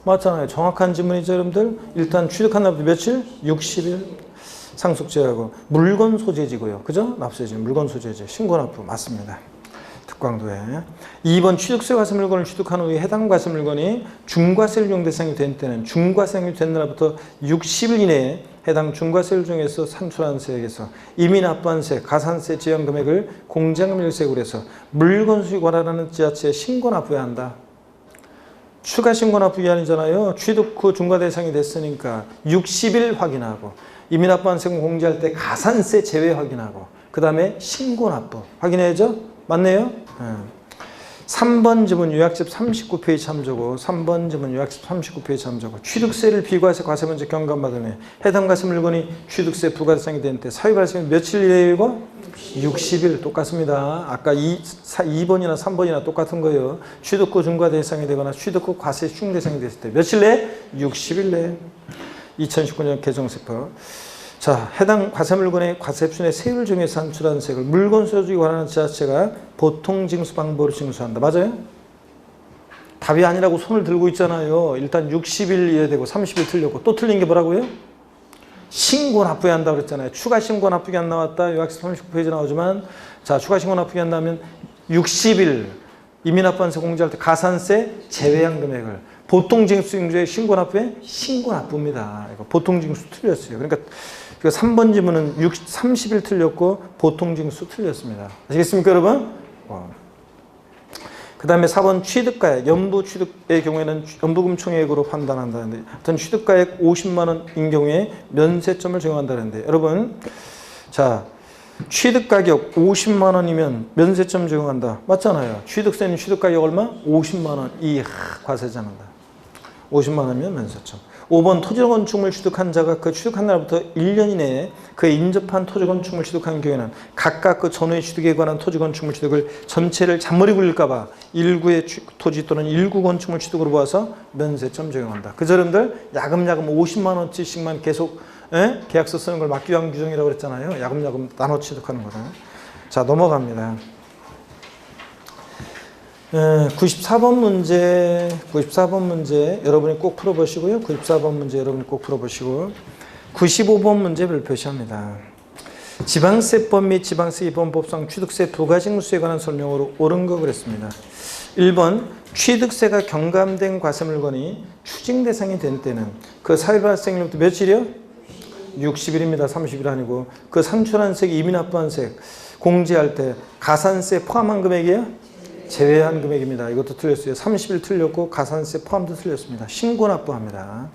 맞잖아요. 정확한 질문이죠, 여러분들. 일단 취득한 날부터 며칠? 60일 상속 제외하고 물건 소재지고요. 그죠? 납세지 물건 소재지 신고 납부 맞습니다. 특광도에 2번 취득세 과세물건을 취득한 후에 해당 과세물건이 중과세율 용 대상이 된 때는 중과세율이 된 날부터 60일 이내에 해당 중과세율 중에서 산출한 세액에서 이미 납부한 세, 가산세 지연 금액을 공제금일세액으로 해서 물건 수익 관할하는 지자체에 신고 납부해야 한다. 추가 신고 납부 기한이잖아요. 취득 후 중과 대상이 됐으니까 60일 확인하고 이미 납부한 세금 공제할 때 가산세 제외 확인하고 그 다음에 신고 납부 확인해야죠. 맞네요. 3번 지문 요약집 39페이지 참조고 3번 지문 요약집 39페이지 참조고 취득세를 비과세 과세문제 경감받으며 해당 과세 물건이 취득세 부과대상이 된 때 사유 발생 며칠 이내이고 60일 똑같습니다. 아까 2번이나 3번이나 똑같은 거예요. 취득 후 중과 대상이 되거나 취득 후 과세 중 대상이 됐을 때 며칠 내? 60일 내. 2019년 개정세법. 자, 해당 과세물건의 과세표준의 세율 중에서 산출한 세액을 물건 소지에 관한 지자체가 보통 징수 방법으로 징수한다. 맞아요? 답이 아니라고 손을 들고 있잖아요. 일단 60일 이해되고 30일 틀렸고 또 틀린 게 뭐라고요? 신고 납부해야 한다고 그랬잖아요. 추가 신고 납부기 안 나왔다. 요약서 39페이지 나오지만 자, 추가 신고 납부기 한다면 60일 이미 납부한 세 공제할 때 가산세 제외한 금액을 보통 징수 징수에 신고 납부에 신고 납부입니다. 이거 보통 징수 틀렸어요. 그러니까 3번 지문은 30일 틀렸고 보통 징수 틀렸습니다. 아시겠습니까, 여러분? 그 다음에 4번 취득가액, 연부 취득의 경우에는 연부금 총액으로 판단한다는데 하여튼 취득가액 50만 원인 경우에 면세점을 적용한다는데 여러분 자 취득가격 50만 원이면 면세점 적용한다. 맞잖아요. 취득세는 취득가격 얼마? 50만 원. 이 과세자는다. 50만 원이면 면세점. 5번 토지건축물 취득한 자가 그 취득한 날부터 1년 이내에 그에 인접한 토지건축물 취득한 경우에는 각각 그 전후의 취득에 관한 토지건축물 취득을 전체를 잔머리 굴릴까 봐 일구의 토지 또는 일구 건축물 취득으로 보아서 면세점 적용한다. 그 여러분들 야금야금 50만 원치씩만 계속 계약서 쓰는 걸 막기 위한 규정이라고 그랬잖아요. 야금야금 나눠 취득하는 거다. 자, 넘어갑니다. 94번 문제 여러분이 꼭 풀어보시고요. 94번 문제 여러분이 꼭 풀어보시고 95번 문제 별표시합니다. 지방세법 및 지방세기본법상 취득세 부가징수에 관한 설명으로 옳은 거 그랬습니다. 1번 취득세가 경감된 과세물건이 추징 대상이 된 때는 그 사유 발생일부터 며칠이요? 60일입니다. 30일 아니고 그 산출한 세액 이미 납부한 세액 공제할 때 가산세 포함한 금액이에요? 제외한 금액입니다. 이것도 틀렸어요. 30일 틀렸고 가산세 포함도 틀렸습니다. 신고 납부합니다.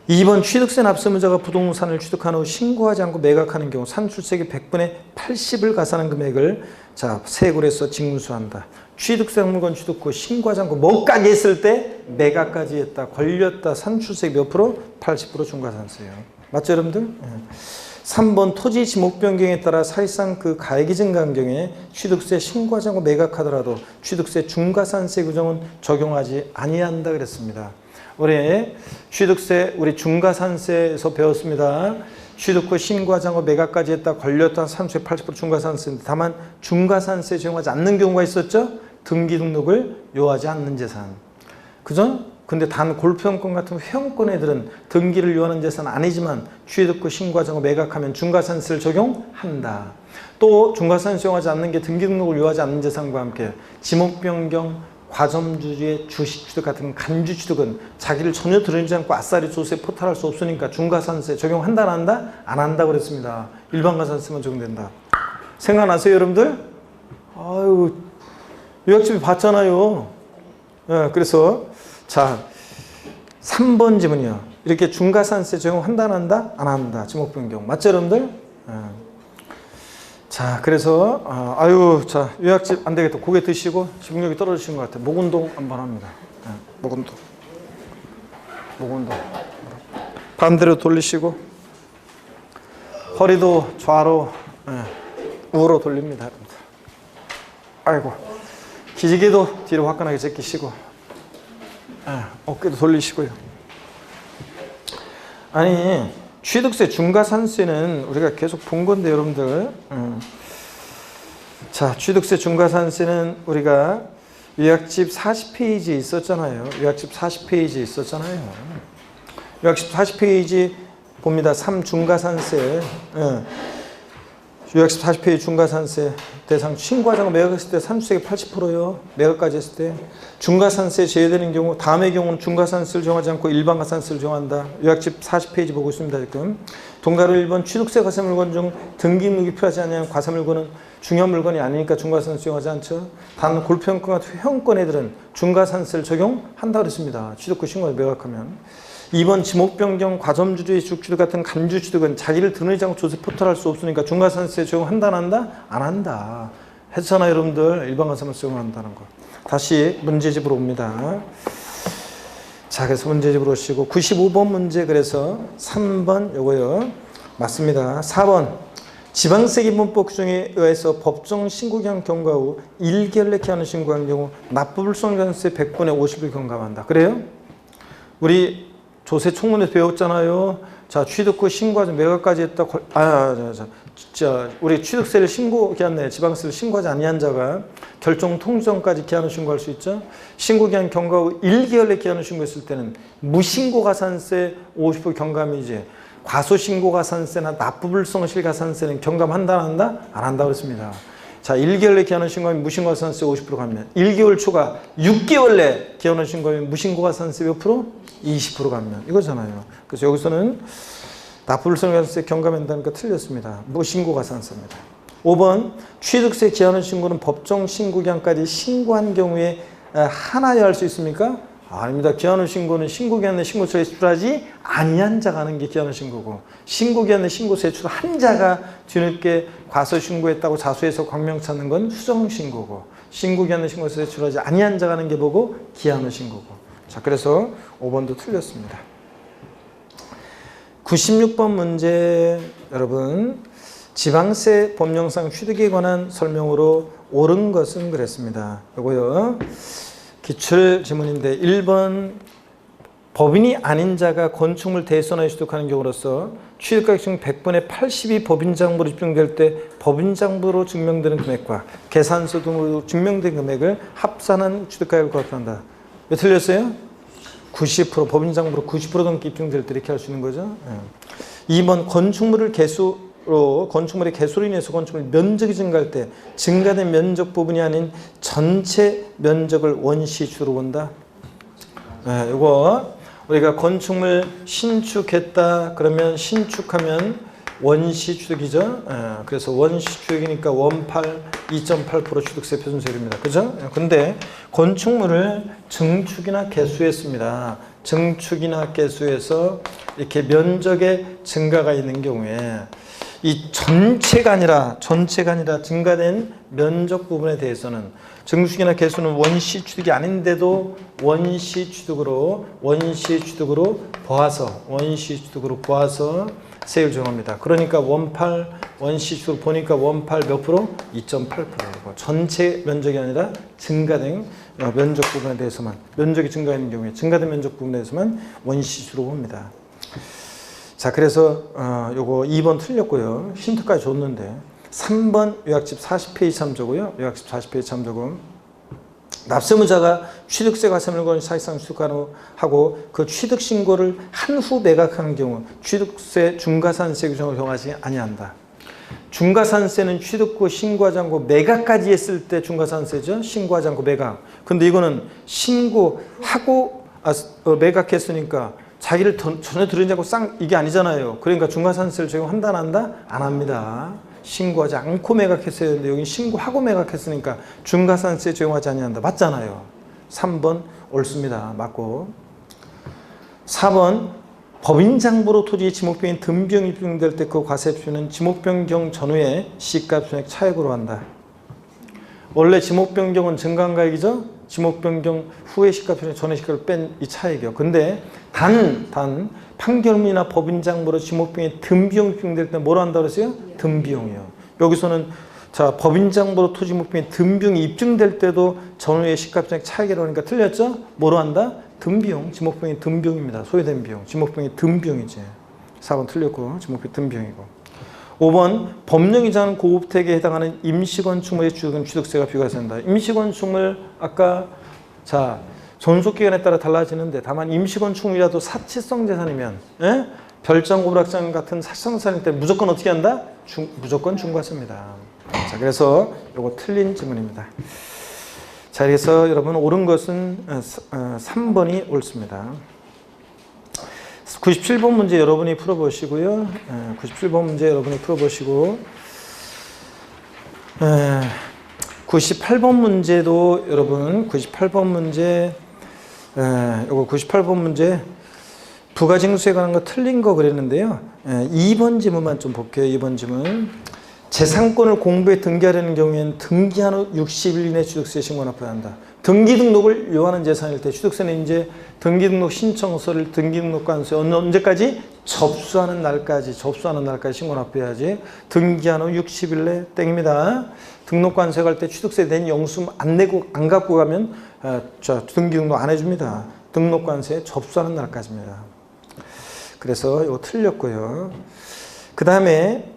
2번 취득세 납세무자가 부동산을 취득한 후 신고하지 않고 매각하는 경우 산출세액의 100분의 80을 가산한 금액을 자 세액으로 해서 징수한다. 취득세 물건 취득 후 신고하지 않고 못 가게 했을 때 매각까지 했다. 걸렸다. 산출세액 몇 프로? 80% 중과산세요. 맞죠 여러분들? 3번 토지 지목 변경에 따라 사실상 그 가액이 증가한 경우에 취득세 신고하지 않고 매각하더라도 취득세 중과산세 규정은 적용하지 아니한다 그랬습니다. 올해 취득세 우리 중과산세에서 배웠습니다. 취득 후 신고하지 않고 매각까지 했다 걸렸다 산수의 80% 중과산세인데 다만 중과산세 적용하지 않는 경우가 있었죠. 등기 등록을 요하지 않는 재산. 그죠? 근데 단 골프형권 같은 회원권 애들은 등기를 요하는 재산은 아니지만 취득 후 신고하지 않고 매각하면 중과산세를 적용한다. 또 중과산세 적용하지 않는 게 등기 등록을 요하지 않는 재산과 함께 지목 변경, 과점주의 주식 취득 같은 간주 취득은 자기를 전혀 드러내지 않고 아싸리 조세 포탈할 수 없으니까 중과산세 적용한다 안 한다? 안 한다 그랬습니다. 일반과산세만 적용된다. 생각나세요 여러분들? 아유 요약집이 봤잖아요. 그래서 자 3번 지문이요. 이렇게 중과산세 적용한다 안 한다? 안 한다. 지목 변경. 맞죠 여러분들? 자, 그래서 아유, 자, 요약집 안 되겠다. 고개 드시고 집중력이 떨어지신 것 같아요. 목 운동 한번 합니다. 네, 목 운동. 목 운동. 반대로 돌리시고 허리도 좌로, 우로 돌립니다. 아이고, 기지개도 뒤로 화끈하게 제끼시고, 어깨도 돌리시고요. 아니, 취득세 중과산세는 우리가 계속 본 건데 여러분들, 자, 취득세 중과산세는 우리가 요약집 40페이지 있었잖아요. 요약집 40페이지 있었잖아요. 요약집 40페이지 봅니다. 3중과산세. 요약집 40페이지 중과산세 대상 신고하자고 매각했을 때 산수세가 80%요. 매각까지 했을 때. 중과산세 제외되는 경우 다음의 경우는 중과산세를 정하지 않고 일반과산세를 정한다. 요약집 40페이지 보고 있습니다. 지금. 동가로 1번 취득세 과세물건 중 등기물이 필요하지 않냐면 과세물건은 중요한 물건이 아니니까 중과산세 정하지 않죠. 단 골프형권 같은 회원권 애들은 중과산세를 적용한다 그랬습니다. 취득구 신고에 매각하면. 2번 지목 변경, 과점주의 주취득 같은 간주 취득은 자기를 드러내지 않고 조세 포탈할 수 없으니까 중과산세 적용한다 안 한다? 안 한다. 했잖아요 여러분들. 일반과세만 적용한다는 거. 다시 문제집으로 옵니다. 자, 그래서 문제집으로 오시고 95번 문제 그래서 3번 요거요. 맞습니다. 4번 지방세기본법 규정에 의해서 법정 신고기한 경과 후 1개월 내에 기한을 신고한 경우 납부불성전세 100분의 50을 경감한다. 그래요? 우리 조세 총론에서 배웠잖아요. 자, 취득 후 신고하지 매각까지 했다. 우리 취득세를 신고기한 내 지방세를 신고하지 아니한 자가 결정 통지전까지 기한을 신고할 수 있죠. 신고기한 경과 후 1개월 내 기한을 신고했을 때는 무신고가산세 50% 경감이지 과소신고가산세나 납부불성실가산세는 경감한다 안 한다? 안 한다 그랬습니다. 자, 1개월 내 기한을 신고하면 무신고가산세 50% 가면 1개월 초과 6개월 내 기한을 신고하면 무신고가산세 몇 프로? 20% 가면 이거잖아요. 그래서 여기서는 납부불성가산세 경감한다니까 틀렸습니다. 무신고가산세입니다. 5번 취득세 기한을 신고는 법정 신고기한까지 신고한 경우에 하나여 할 수 있습니까? 아닙니다. 기한을 신고는 신고기한 내 신고서에 제출하지 아니한 자가 하는 게 기한을 신고고 신고기한 내 신고서에 제출한 자가 뒤늦게 과소신고했다고 자수해서 광명 찾는 건 수정신고고 신고기한 내 신고서에 제출하지 아니한 자가 하는 게 뭐고 기한을 신고고. 자, 그래서 5번도 틀렸습니다. 96번 문제 여러분 지방세 법령상 취득에 관한 설명으로 옳은 것은 그랬습니다. 요거요. 기출 지문인데 1번 법인이 아닌 자가 건축물 대손하여 취득하는 경우로서 취득가액 중 100분의 80이 법인장부로 집중될 때 법인장부로 증명되는 금액과 계산서 등으로 증명된 금액을 합산한 취득가액을 구합한다. 왜 틀렸어요? 90% 법인장부로 90% 넘게 입증될 때 이렇게 할 수 있는 거죠. 2번 건축물의 개수로 인해서 건축물 면적이 증가할 때 증가된 면적 부분이 아닌 전체 면적을 원시주로 본다. 이거 우리가 건축물 신축했다 그러면 신축하면 원시취득이죠. 그래서 원시취득이니까 원팔 2.8% 취득세 표준세율입니다. 그죠? 근데 건축물을 증축이나 개수했습니다. 증축이나 개수해서 이렇게 면적의 증가가 있는 경우에 이 전체가 아니라 증가된 면적 부분에 대해서는 증축이나 개수는 원시취득이 아닌데도 원시취득으로 보아서 세율 정합니다. 그러니까 원팔 원시취득 보니까 원팔 몇 프로? 2.8%고 전체 면적이 아니라 증가된 면적 부분에 대해서만 면적이 증가하는 경우에 증가된 면적 부분에 대해서만 원시취득으로 봅니다. 자, 그래서 요거 2번 틀렸고요. 힌트까지 줬는데 3번 요약집 40페이지 참조고요. 요약집 40페이지 참조고 납세무자가 취득세 과세물건 사실상 취득하고 그 취득 신고를 한 후 매각한 경우 취득세 중과산세 규정을 정하지 아니한다. 중과산세는 취득 후 신고하지 않고 매각까지 했을 때 중과산세죠. 신고하지 않고 매각. 근데 이거는 신고하고 매각했으니까 자기를 전혀 들으지 않고 이게 아니잖아요. 그러니까 중과산세를 적용한다 안 한다? 안 합니다. 신고하지 않고 매각했어야 되는데 여기 신고하고 매각했으니까 중과산세 적용하지 아니한다. 맞잖아요. 3번 옳습니다. 맞고 4번 법인장부로 토지의 지목병이 등비용이 입증될 때 그 과세표는 지목변경 전후에 시가 손익 차액으로 한다. 원래 지목변경은 증가한가액이죠. 지목변경 후에 시가표는 전에 시가를 뺀 이 차액이요. 근데 단 판결문이나 법인장부로 지목병이 등비용이 입증될 때 뭐로 한다고 그랬어요? 등비용이요. 여기서는 자, 법인장부로 토지 목병이 등비용이 입증될 때도 전후의 시가표는 차액이라고 하니까 틀렸죠? 뭐로 한다? 등비용. 지목병이 등비용입니다. 소요된 비용. 지목병이 등비용이지. 4번 틀렸고 지목병이 등비용이고. 5번 법령이자는 고급택에 해당하는 임시건축물의 취득세가 비과세된다. 임시건축물 아까 자 존속기간에 따라 달라지는데 다만 임시건축물이라도 사치성 재산이면 별장 오락장 같은 사치성 재산일 때 무조건 어떻게 한다? 무조건 중과세입니다. 자, 그래서 요거 틀린 질문입니다. 자, 그래서 여러분 옳은 것은 3번이 옳습니다. 97번 문제 여러분이 풀어보시고요. 97번 문제 여러분이 풀어보시고 98번 문제도 여러분 98번 문제 요거 98번 문제 부가징수에 관한 거 틀린 거 그랬는데요. 2번 지문만 좀 볼게요. 2번 지문. 재산권을 공부에 등기하려는 경우에는 등기한 후 60일 이내 취득세 신고 납부해야 한다. 등기 등록을 요하는 재산일 때 취득세는 이제 등기 등록 신청서를 등기 등록관서에 언제까지? 접수하는 날까지 신고 납부해야지. 등기한 후 60일 내 땡입니다. 등록관서에 갈 때 취득세 낸 영수증 안 갖고 가면 등기 등록 안 해줍니다. 등록관서에 접수하는 날까지입니다. 그래서 이거 틀렸고요. 그 다음에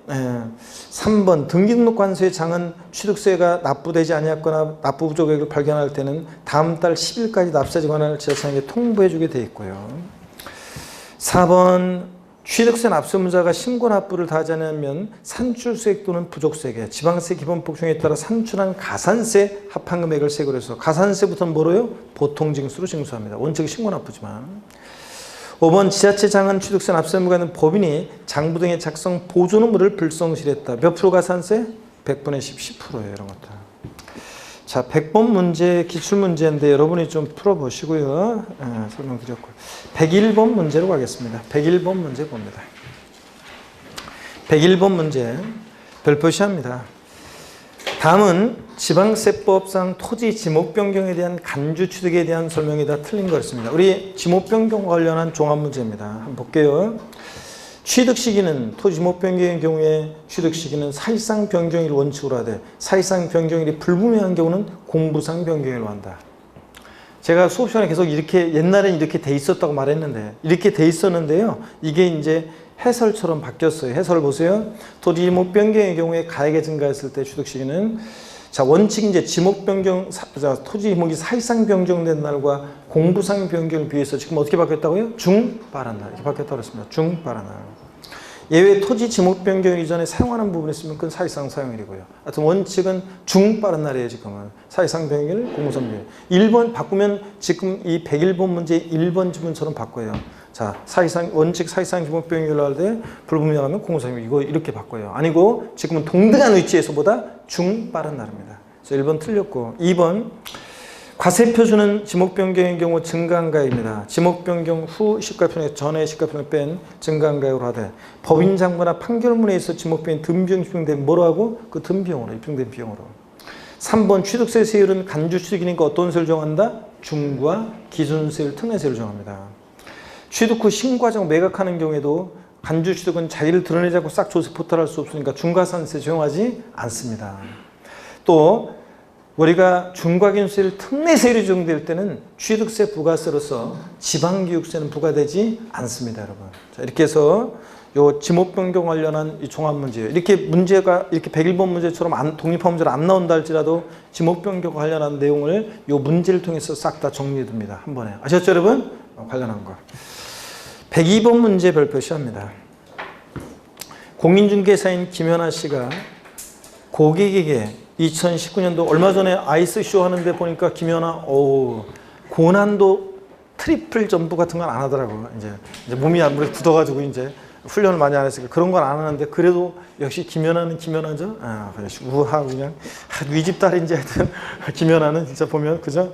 3번 등기등록관서의 장은 취득세가 납부되지 아니했거나 납부 부족액을 발견할 때는 다음 달 10일까지 납세지 관할 지자체장에게 통보해 주게 되어 있고요. 4번 취득세 납세무자가 신고 납부를 다하지 않으면 산출수액 또는 부족세액에 지방세 기본폭증에 따라 산출한 가산세 합한금액을 세고로 해서 가산세부터는 뭐로요? 보통징수로 징수합니다. 원칙은 신고 납부지만. 5번 지자체장은 취득세 납세의무가 있는 법인이 장부 등의 작성 보존 의무를 불성실했다. 몇 프로 가산세? 100분의 10, 10%예요. 이런 것들. 자, 100번 문제 기출문제인데 여러분이 좀 풀어보시고요. 설명드렸고요. 101번 문제로 가겠습니다. 101번 문제 봅니다. 101번 문제 별표시합니다. 다음은 지방세법상 토지 지목 변경에 대한 간주 취득에 대한 설명이 다 틀린 거였습니다. 우리 지목 변경 관련한 종합 문제입니다. 한번 볼게요. 취득 시기는 토지 지목 변경의 경우에 취득 시기는 사실상 변경일 원칙으로 하되 사실상 변경일이 불분명한 경우는 공부상 변경일로 한다. 제가 수업 시간에 계속 이렇게 옛날엔 이렇게 돼 있었다고 말했는데 이렇게 돼 있었는데요. 이게 이제 해설처럼 바뀌었어요. 해설 보세요. 토지 지목 변경의 경우에 가액이 증가했을 때 취득 시기는 자, 원칙이 이제 지목 변경, 토지 지목이 사실상 변경된 날과 공부상 변경을 비해서 지금 어떻게 바뀌었다고요? 중빠른 날. 이렇게 바뀌었다고 했습니다. 중빠른 날. 예외 토지 지목 변경 이전에 사용하는 부분이 있으면 그건 사실상 사용일이고요. 하여튼 원칙은 중빠른 날이에요, 지금은. 사실상 변경일, 공부상 변경. 1번 바꾸면 지금 이 101번 문제 1번 지문처럼 바꿔요. 자, 사실상, 원칙 사실상 지목 변경일로 할 때 불분명하면 공부상 이거 이렇게 바꿔요. 아니고 지금은 동등한 위치에서보다 중빠른 날입니다. 그래서 1번 틀렸고 2번 과세표준은 지목 변경의 경우 증가한가액입니다. 지목 변경 후 시가표는 전에 시가표를 뺀 증가한가액으로 하되 법인장부나 판결문에 의해서 지목 변경 등비용 입증된 뭐로 하고 그 등비용으로 입증된 비용으로. 3번 취득세 세율은 간주 취득이니까 어떤 세율 정한다? 중과 기준세율 특례세율을 정합니다. 취득 후 신과정 매각하는 경우에도 간주 취득은 자기를 드러내지 않고 싹 조세 포탈할 수 없으니까 중과산세 적용하지 않습니다. 또 우리가 중과기준세율 특례세율이 적용될 때는 취득세 부가세로서 지방교육세는 부과되지 않습니다, 여러분. 자, 이렇게 해서 요 지목 변경 관련한 이 종합 문제예요. 이렇게 문제가 이렇게 101번 문제처럼 독립한 문제로 안 나온다 할지라도 지목 변경 관련한 내용을 요 문제를 통해서 싹 다 정리해 둡니다. 한 번에. 아셨죠, 여러분? 관련한 거. 102번 문제 별표시합니다. 공인중개사인 김연아 씨가 고객에게 2019년도 얼마 전에 아이스쇼 하는데 보니까 김연아 고난도 트리플 점프 같은 건 안 하더라고. 이제 몸이 아무래도 굳어가지고 이제 훈련을 많이 안 했으니까 그런 건 안 하는데 그래도 역시 김연아는 김연아죠. 그냥 우하고 그냥 네 집 딸인지 하여튼 김연아는 진짜 보면 그죠?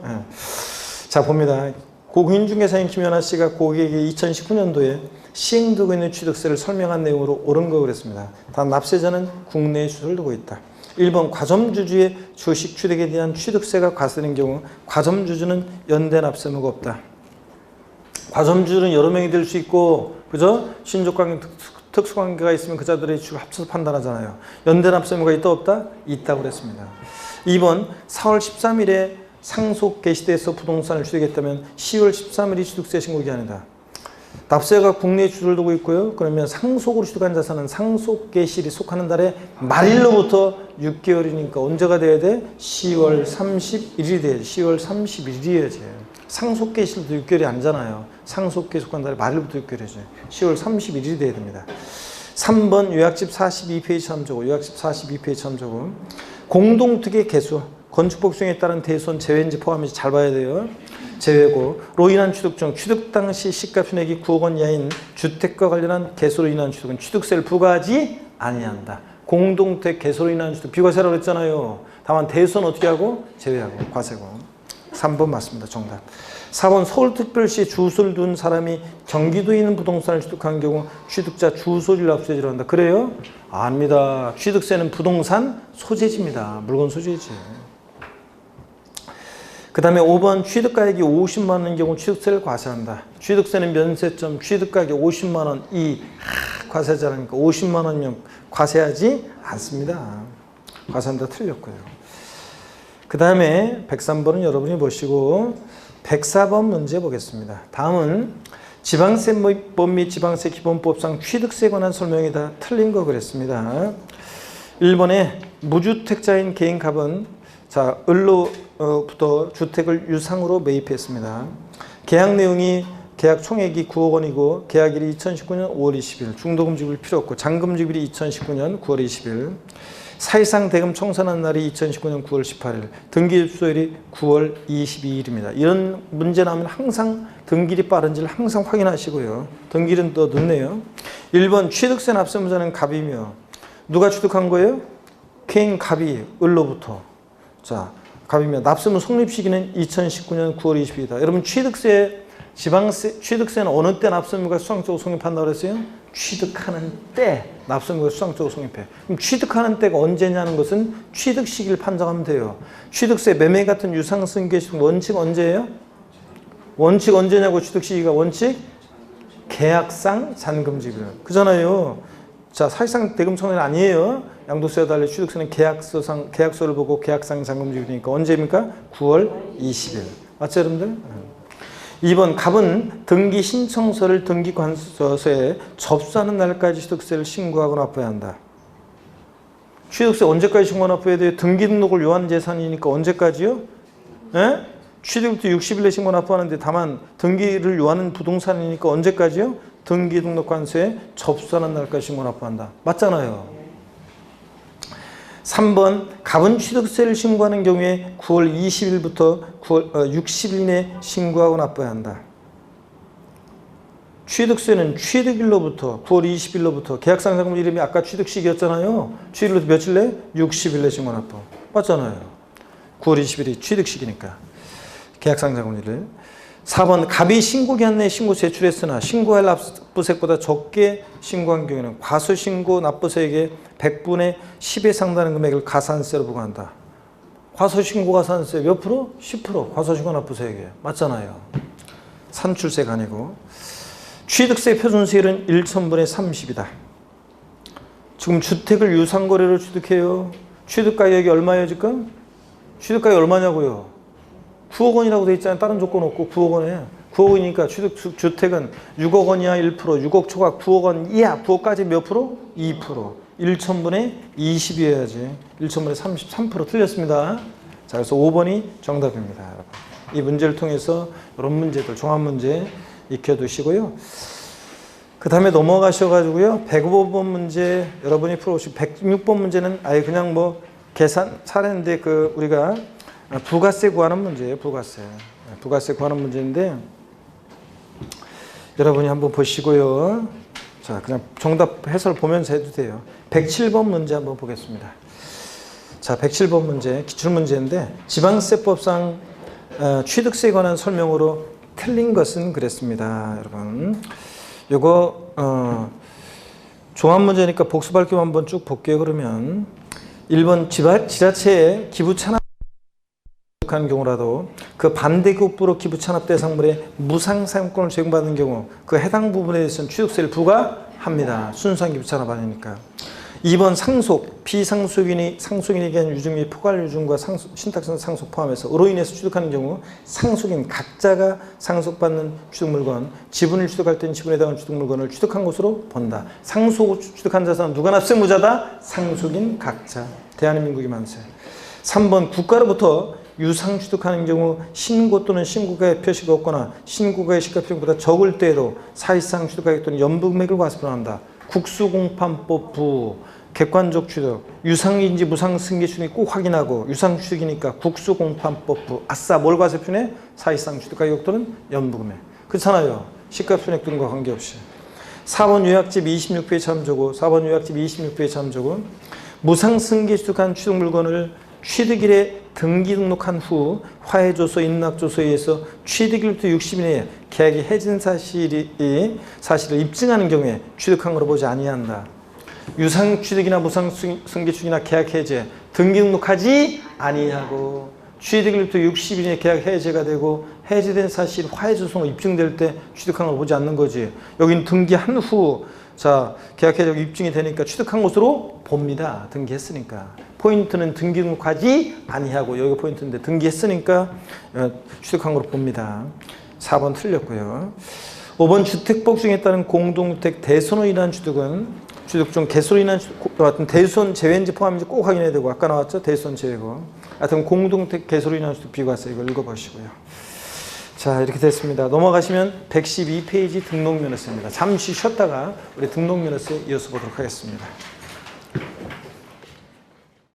자 봅니다. 공인중개사인 김연아 씨가 고객에게 2019년도에 시행되고 있는 취득세를 설명한 내용으로 옳은 거 그랬습니다. 단 납세자는 국내에 주소를 두고 있다. 1번 과점주주의 주식 취득에 대한 취득세가 과세되는 경우 과점주주는 연대 납세무가 없다. 과점주주는 여러 명이 될 수 있고, 그죠? 신족관계, 특수관계가 있으면 그 자들의 주식을 합쳐서 판단하잖아요. 연대 납세무가 있다 없다? 있다고 그랬습니다. 2번 4월 13일에 상속 개시돼서 부동산을 취득했다면 10월 13일이 취득세 신고기 아니다. 납세가 국내에 주를 두고 있고요. 그러면 상속으로 취득한 자산은 상속 개시일이 속하는 달의 말일로부터 6개월이니까 언제가 돼야 돼? 10월 31일이 돼야지. 10월 31일이어야지. 상속 개시일도 6개월이 아니잖아요. 상속 개시 속한 달의 말일부터 6개월이죠. 10월 31일이 돼야 됩니다. 3번 요약집 42페이지 참조고, 요약집 42페이지 참조고. 공동특의 개수, 건축법 수용에 따른 대손 제외인지 포함인지 잘 봐야 돼요. 제외고, 로 인한 취득 중 취득 당시 시가 순액이 9억 원 이하인 주택과 관련한 개소로 인한 취득은 취득세를 부과하지 아니한다. 공동택 개소로 인한 취득 비과세라고 했잖아요. 다만 대손 어떻게 하고? 제외하고 과세고. 3번 맞습니다. 정답. 4번 서울특별시에 주소를 둔 사람이 경기도에 있는 부동산을 취득한 경우 취득자 주소지를 납세지를 한다. 그래요? 아닙니다. 취득세는 부동산 소재지입니다. 물건 소재지. 그 다음에 5번 취득가액이 50만 원인 경우 취득세를 과세한다. 취득세는 면세점 취득가액이 50만 원 이 과세자라니까 50만 원이면 과세하지 않습니다. 과세한다 틀렸고요. 그 다음에 103번은 여러분이 보시고 104번 문제 보겠습니다. 다음은 지방세법 및 지방세기본법상 취득세에 관한 설명이 다 틀린 거 그랬습니다. 1번에 무주택자인 개인갑은 자, 을로부터 주택을 유상으로 매입했습니다. 계약 내용이 계약 총액이 9억 원이고 계약일이 2019년 5월 20일, 중도금지급일 필요 없고 잔금지급일이 2019년 9월 20일, 사실상 대금 청산한 날이 2019년 9월 18일, 등기 접수일이 9월 22일입니다. 이런 문제 나오면 항상 등기일이 빠른지를 항상 확인하시고요. 등기일은 더 늦네요. 1번 취득세 납세무자는 갑이며 누가 취득한 거예요? 개인 갑이 을로부터. 자, 갑이며 납세무 성립 시기는 2019년 9월 20일이다. 여러분 취득세, 지방세, 취득세는 어느 때 납세무가 수상적으로 성립한다고 그랬어요? 취득하는 때 납세무가 수상적으로 성립해. 그럼 취득하는 때가 언제냐는 것은 취득 시기를 판정하면 돼요. 취득세, 매매 같은 유상승계식 원칙 언제예요? 원칙 언제냐고 취득 시기가 원칙? 계약상 잔금지급. 그잖아요. 자, 사실상 대금 청산이 아니에요. 양도세와 달리 취득세는 계약서를 보고 계약상 잔금지급이니까 언제입니까? 9월 20일. 맞죠, 여러분들? 2번 갑은 등기 신청서를 등기관서에 접수하는 날까지 취득세를 신고하고 납부해야 한다. 취득세 언제까지 신고하고 납부해야 돼요? 등기 등록을 요한 재산이니까 언제까지요? 예? 취득부터 60일 내 신고 납부하는데 다만 등기를 요하는 부동산이니까 언제까지요? 등기 등록 관서에 접수하는 날까지 신고 납부한다. 맞잖아요. 3번 갑은 취득세를 신고하는 경우에 9월 20일부터 60일 내 신고하고 납부해야 한다. 취득세는 취득일로부터 9월 20일로부터 계약상 잔금 이름이 아까 취득 시기였잖아요. 취득일로부터 며칠 내? 60일 내 신고 납부. 맞잖아요. 9월 20일이 취득 시기니까. 계약상 잔금일을. 4번 갑이 신고기한 내에 신고 제출했으나 신고할 납부세액보다 적게 신고한 경우에는 과소신고 납부세액의 100분의 10에 상당한 금액을 가산세로 부과한다. 과소신고 가산세 몇 프로? 10%. 과소신고 납부세액이에요. 맞잖아요. 산출세가 아니고. 취득세 표준세율은 1,000분의 30이다. 지금 주택을 유상거래로 취득해요. 취득가격이 얼마예요 지금? 취득가격이 얼마냐고요? 9억 원이라고 돼 있잖아요. 다른 조건 없고 9억 원에. 9억 원이니까 주택은 6억 원 이하 1%, 6억 초과 9억 원 이하, 9억까지 몇 프로? 2%. 1,000분의 20이어야지. 1,000분의 33% 틀렸습니다. 자, 그래서 5번이 정답입니다. 여러분. 이 문제를 통해서 이런 문제들, 종합문제 익혀두시고요. 그 다음에 넘어가셔가지고요. 105번 문제 여러분이 풀어오시고 106번 문제는 아예 그냥 뭐 계산 차례인데 우리가 부가세 구하는 문제예요. 부가세 구하는 문제인데 여러분이 한번 보시고요. 자, 그냥 정답 해설 보면서 해도 돼요. 107번 문제 한번 보겠습니다. 자, 107번 문제 기출문제인데 지방세법상 취득세에 관한 설명으로 틀린 것은 그랬습니다. 여러분 요거 종합 문제니까 복수 발표 한번 쭉 볼게요. 그러면 1번 지자체에 기부 찬합 한 경우라도 그 반대급부로 기부 찬합 대상물의 무상 사용권을 제공받는 경우 그 해당 부분에 대해서는 취득세를 부과합니다. 순수한 기부 찬합 아니니까. 2번 상속, 비상속인이 상속인에게 한 유증 및 포괄 유증과 신탁선 상속 포함해서 으로 인해서 취득하는 경우 상속인 각자가 상속받는 취득물건, 지분을 취득할 때는 지분에 해당하는 취득물건을 취득한 것으로 본다. 상속 취득한 자산은 누가 납세무자다? 상속인 각자. 대한민국이 만세. 3번 국가로부터 유상 취득하는 경우 신고 또는 신고가의 표시가 없거나 신고가의 시가표보다 적을 때에도 사실상 취득가액 또는 연부금액을 과세표한다. 국수공판법 부 객관적 취득 유상인지 무상승계 취득이 꼭 확인하고 유상 취득이니까 국수공판법 부 아싸 뭘 과세표네? 사실상 취득가격 또는 연부금액. 그렇잖아요. 시가표액 등과 관계없이. 4번 요약집 26페이지 참조고 4번 요약집 26페이지 참조고 무상승계 취득한 취득물건을 취득일에 등기 등록한 후 화해조서, 인락조서에 의해서 취득일부터 60일 내에 계약이 해진 사실을 입증하는 경우에 취득한 것으로 보지 아니한다. 유상취득이나 무상승계취득이나 계약 해제, 등기 등록하지 아니하고 취득일부터 60일 내에 계약 해제가 되고 해제된 사실이 화해조서로 입증될 때 취득한 걸 보지 않는 거지. 여기는 등기한 후 자, 계약 해제가 입증이 되니까 취득한 것으로 봅니다. 등기했으니까. 포인트는 등기 등록하지 아니하고 여기가 포인트인데 등기했으니까 취득한 것으로 봅니다. 4번 틀렸고요. 5번 주택법 중에 따른 공동주택 대손으로 인한 취득은 취득 중 개수로 인한 같은 대손 제외인지 포함인지 꼭 확인해야 되고 아까 나왔죠? 대손 제외고. 하여튼 공동주택 개수로 인한 취득 비과세 이걸 읽어보시고요. 자 이렇게 됐습니다. 넘어가시면 112페이지 등록면허세입니다. 잠시 쉬었다가 우리 등록면허세 이어서 보도록 하겠습니다.